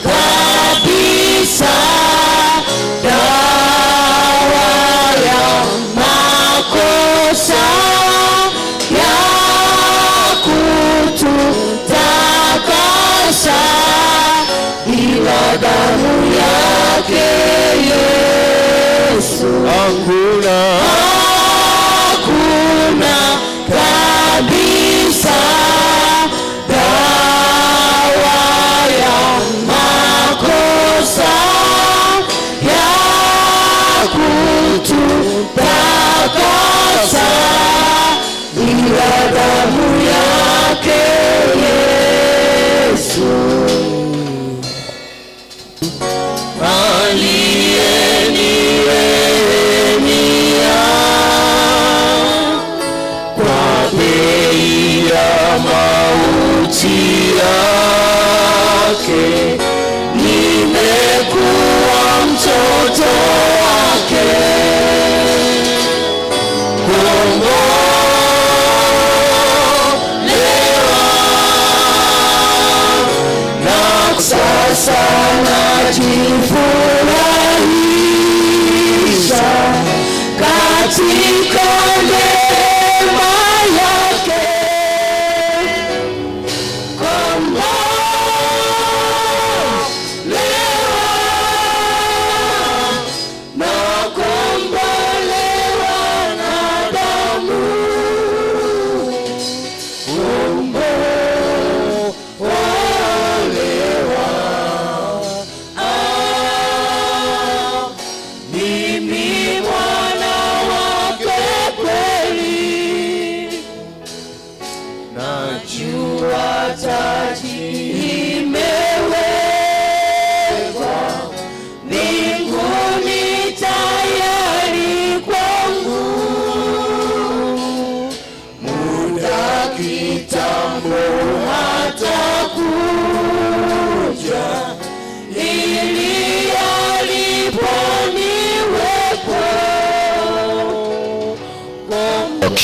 kabisa dawa ya makosa ya kututakasa ila damu yake Yesu. Hakuna kabisa dawa ya makosa ya kututakasa ila damu yake Yesu. Aliyenirehemia kwa bei ya mauti yake, nimekuwa mtoto wake.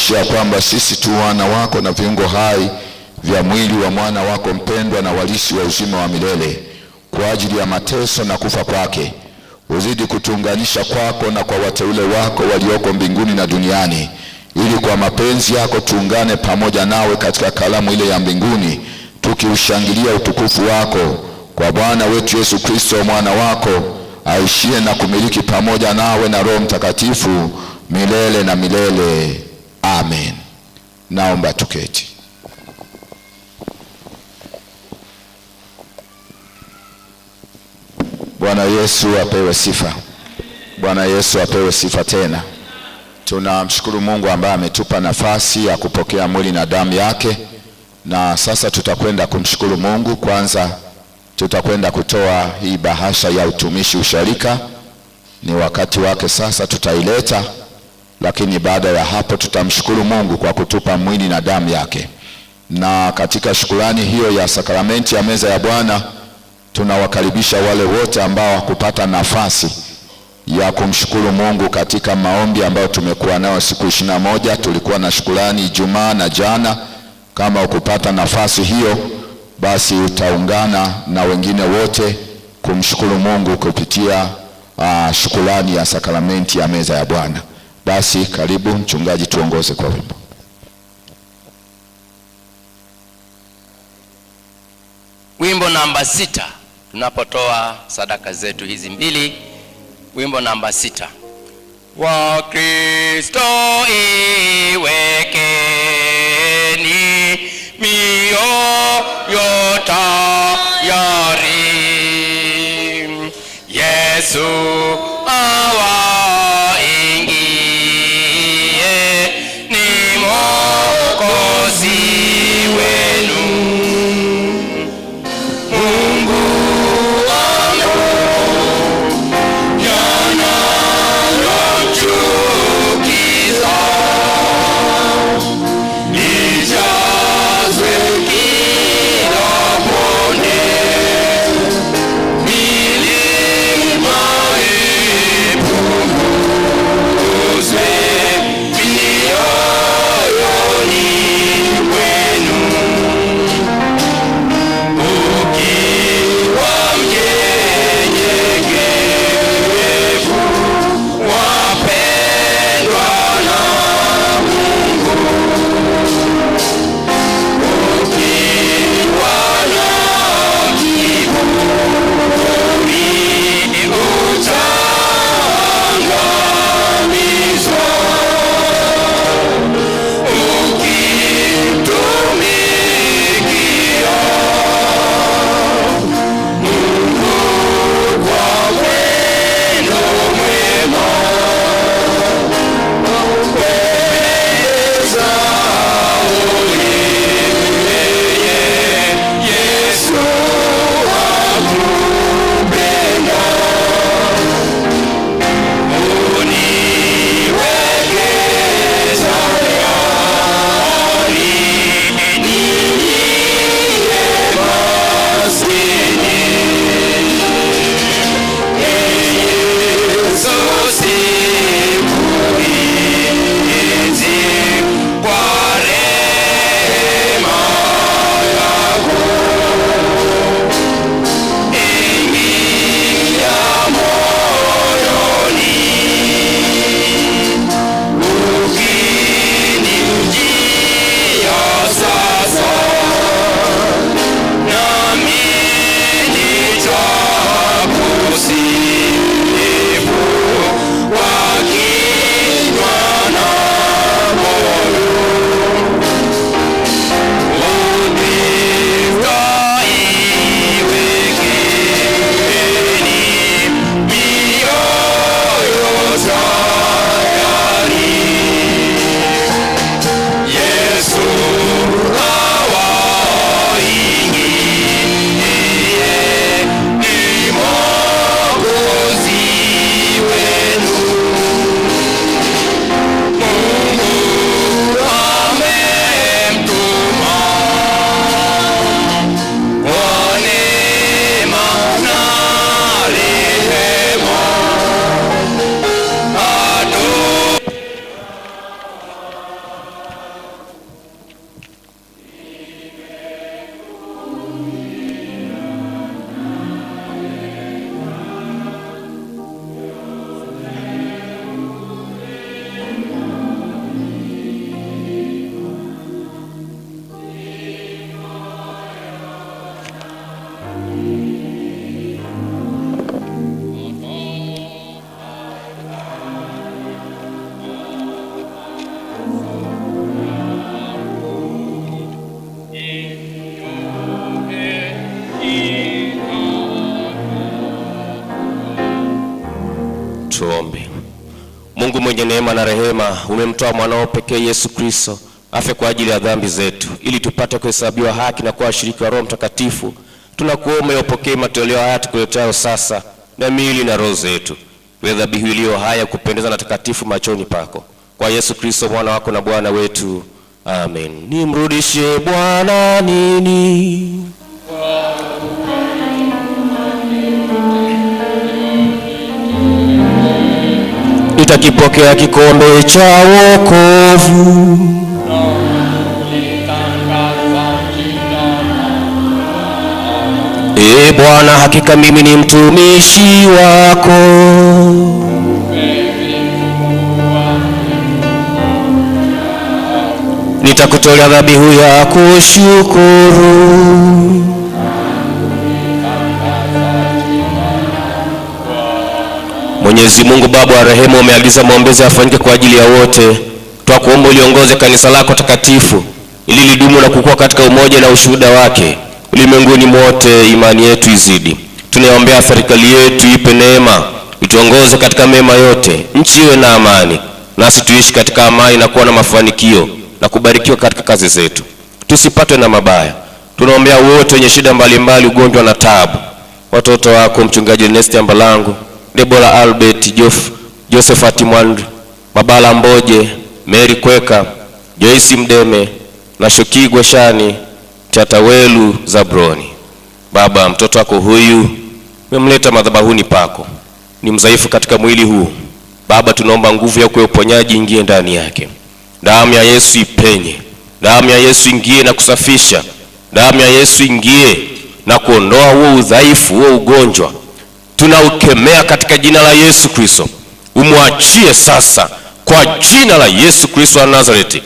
tuhakikishia kwamba sisi tu wana wako na viungo hai vya mwili wa mwana wako mpendwa na walisi wa uzima wa milele, kwa ajili ya mateso na kufa kwake. Uzidi kutuunganisha kwako na kwa wateule wako walioko mbinguni na duniani, ili kwa mapenzi yako tuungane pamoja nawe katika karamu ile ya mbinguni, tukiushangilia utukufu wako kwa Bwana wetu Yesu Kristo mwana wako, aishie na kumiliki pamoja nawe na Roho Mtakatifu milele na milele. Amen. Naomba tuketi. Bwana Yesu apewe sifa. Bwana Yesu apewe sifa tena. Tunamshukuru Mungu ambaye ametupa nafasi ya kupokea mwili na damu yake, na sasa tutakwenda kumshukuru Mungu. Kwanza tutakwenda kutoa hii bahasha ya utumishi usharika. Ni wakati wake sasa, tutaileta, lakini baada ya hapo tutamshukuru Mungu kwa kutupa mwili na damu yake. Na katika shukrani hiyo ya sakramenti ya meza ya Bwana, tunawakaribisha wale wote ambao hakupata nafasi ya kumshukuru Mungu katika maombi ambayo tumekuwa nayo siku 21. Tulikuwa na shukrani Ijumaa na jana. Kama ukupata nafasi hiyo, basi utaungana na wengine wote kumshukuru Mungu kupitia shukrani ya sakramenti ya meza ya Bwana. Basi karibu mchungaji, tuongoze kwa wimbo. Wimbo namba 6 tunapotoa sadaka zetu hizi mbili. Wimbo namba 6. Wa Kristo iwekeni mioyo tayari, Yesu awaingie, ni Mwokozi wenu. Mungu wangu yanayochukiza mwenye neema na rehema, umemtoa mwanao pekee Yesu Kristo afe kwa ajili ya dhambi zetu, ili tupate kuhesabiwa haki na kuwa washiriki wa Roho Mtakatifu. Tunakuomba upokee matoleo haya tukuleteayo sasa, na miili na roho zetu iwe dhabihu iliyo haya kupendeza na takatifu machoni pako, kwa Yesu Kristo mwana wako na Bwana wetu. Amen. Nimrudishe Bwana nini? Nitakipokea kikombe cha wokovu. Ee Bwana, hakika mimi ni mtumishi wako. Nitakutolea dhabihu ya kushukuru. Mwenyezi Mungu Baba wa rehema, umeagiza maombezi yafanyike kwa ajili ya wote. Twakuomba uliongoze kanisa lako takatifu ili lidumu na kukua katika umoja na ushuhuda wake ulimwenguni mote. Imani yetu izidi. Tunaombea serikali yetu, ipe neema, ituongoze katika mema yote. Nchi iwe na amani, nasi tuishi katika amani na kuwa na mafanikio na kubarikiwa katika kazi zetu, tusipatwe na mabaya. Tunaombea wote wenye shida mbalimbali, ugonjwa na taabu. Watoto wako mchungaji Ernest Ambalangu, Debora Albert, Josephat Mwandri, Mabala Mboje, Mary Kweka, Joyce Mdeme na Shokigwe Shani Tatawelu Zabroni. Baba, mtoto wako huyu umemleta madhabahuni pako, ni mdhaifu katika mwili huu. Baba, tunaomba nguvu yako ya uponyaji ingie ndani yake. Damu ya Yesu ipenye, damu ya Yesu ingie na kusafisha, damu ya Yesu ingie na kuondoa huo udhaifu, huo ugonjwa. Tunaukemea katika jina la Yesu Kristo. Umwachie sasa kwa jina la Yesu Kristo wa Nazareti.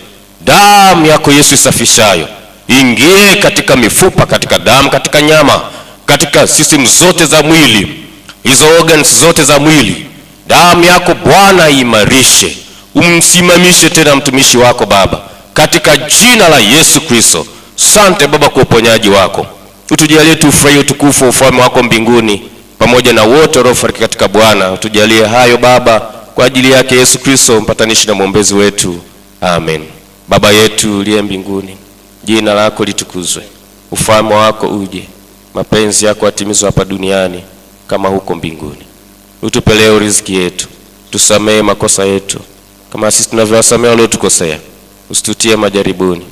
Damu yako Yesu isafishayo ingie katika mifupa, katika damu, katika nyama, katika system zote za mwili, hizo organs zote za mwili. Damu yako Bwana imarishe, umsimamishe tena mtumishi wako Baba, katika jina la Yesu Kristo. Asante Baba kwa uponyaji wako. Utujalie tufurahie utukufu wa ufalme wako mbinguni pamoja na wote waliofariki katika Bwana. Utujalie hayo Baba, kwa ajili yake Yesu Kristo mpatanishi na mwombezi wetu. Amen. Baba yetu uliye mbinguni, jina lako litukuzwe, ufalme wako uje, mapenzi yako yatimizwe hapa duniani kama huko mbinguni. Utupe leo riziki yetu, tusamehe makosa yetu kama sisi tunavyowasamehe waliotukosea, usitutie majaribuni,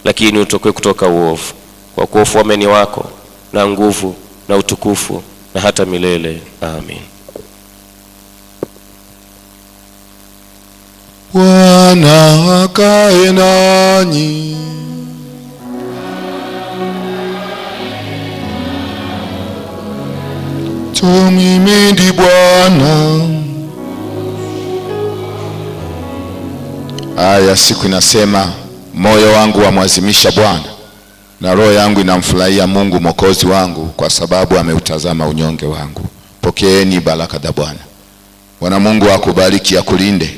lakini utokoe kutoka uovu, kwa kuwa ufalme ni wako na nguvu na utukufu na hata milele. Amen. Bwana akae nanyi. Tumhimidi Bwana. Aya siku inasema, moyo wangu wamwazimisha Bwana na roho yangu inamfurahia Mungu Mwokozi wangu, kwa sababu ameutazama unyonge wangu. Pokeeni baraka za Bwana. Bwana Mungu akubariki, akulinde.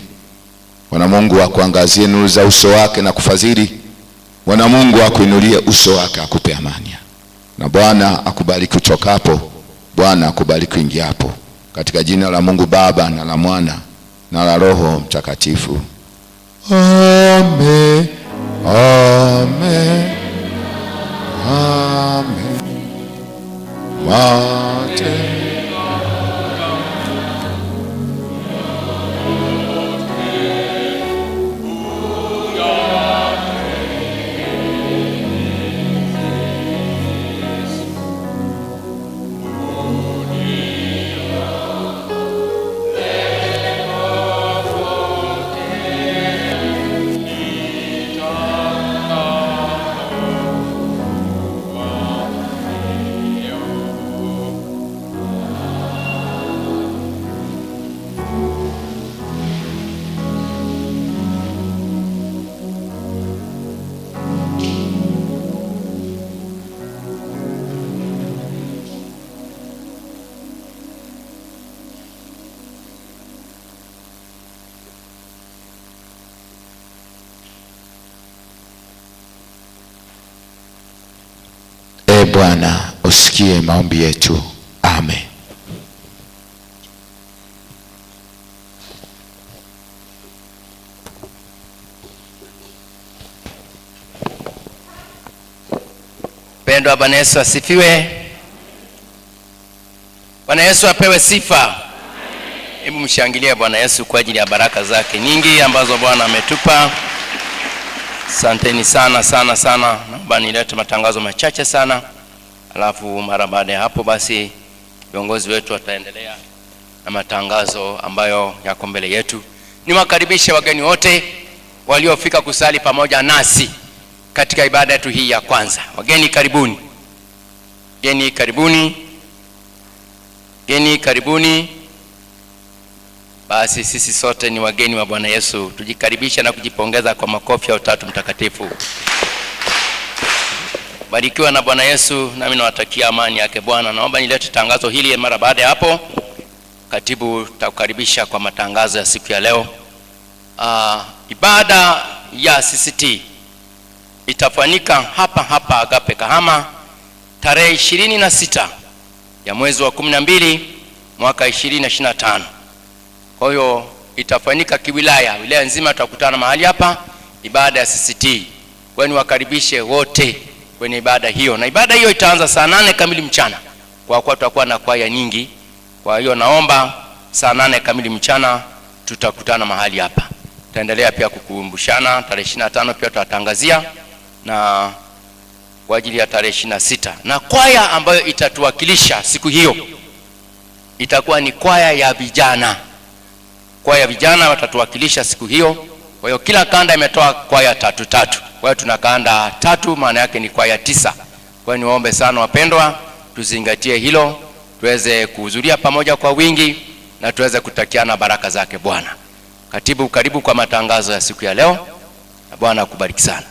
Bwana Mungu akuangazie nuru za uso wake na kufadhili. Bwana Mungu akuinulie uso wake akupe amani. Na Bwana akubariki utokapo, Bwana akubariki uingiapo. Katika jina la Mungu Baba na la Mwana na la Roho Mtakatifu. Amen. Amen. Amen. Mate. Bwana usikie maombi yetu. Amen. Wapendwa, Bwana Yesu asifiwe. Bwana Yesu apewe sifa. Hebu mshangilie Bwana Yesu kwa ajili ya baraka zake nyingi ambazo Bwana ametupa. Asanteni sana sana sana. Naomba nilete matangazo machache sana, alafu mara baada ya hapo basi viongozi wetu wataendelea na matangazo ambayo yako mbele yetu. Niwakaribishe wageni wote waliofika kusali pamoja nasi katika ibada yetu hii ya kwanza. Wageni karibuni. Wageni karibuni. Wageni karibuni. Basi sisi sote ni wageni wa Bwana Yesu. Tujikaribisha na kujipongeza kwa makofi ya Utatu Mtakatifu. Barikiwa na Bwana Yesu, nami nawatakia amani yake Bwana. Naomba nilete tangazo hili mara baada ya hapo. Katibu takukaribisha kwa matangazo ya siku ya leo. Ibada ya CCT itafanyika hapa hapa Agape Kahama tarehe 26 ya mwezi wa 12 mwaka 2025. Kwa hiyo itafanyika kiwilaya, wilaya nzima tutakutana mahali hapa ibada ya CCT. Kwa hiyo niwakaribishe wote kwenye ibada hiyo, na ibada hiyo itaanza saa 8 kamili mchana kwa kuwa tutakuwa na kwaya nyingi. Kwa hiyo naomba saa 8 kamili mchana tutakutana mahali hapa. Tutaendelea pia kukumbushana tarehe 25 pia tutatangazia, na kwa ajili ya tarehe 26. Na kwaya ambayo itatuwakilisha siku hiyo itakuwa ni kwaya ya vijana. Kwaya ya vijana watatuwakilisha siku hiyo. Kwa hiyo kila kanda imetoa kwaya 3. Kwa hiyo tuna kanda 3, maana yake ni kwaya 9. Kwa hiyo niwaombe sana wapendwa, tuzingatie hilo, tuweze kuhudhuria pamoja kwa wingi na tuweze kutakiana baraka zake Bwana. Katibu, karibu kwa matangazo ya siku ya leo, na Bwana akubariki sana.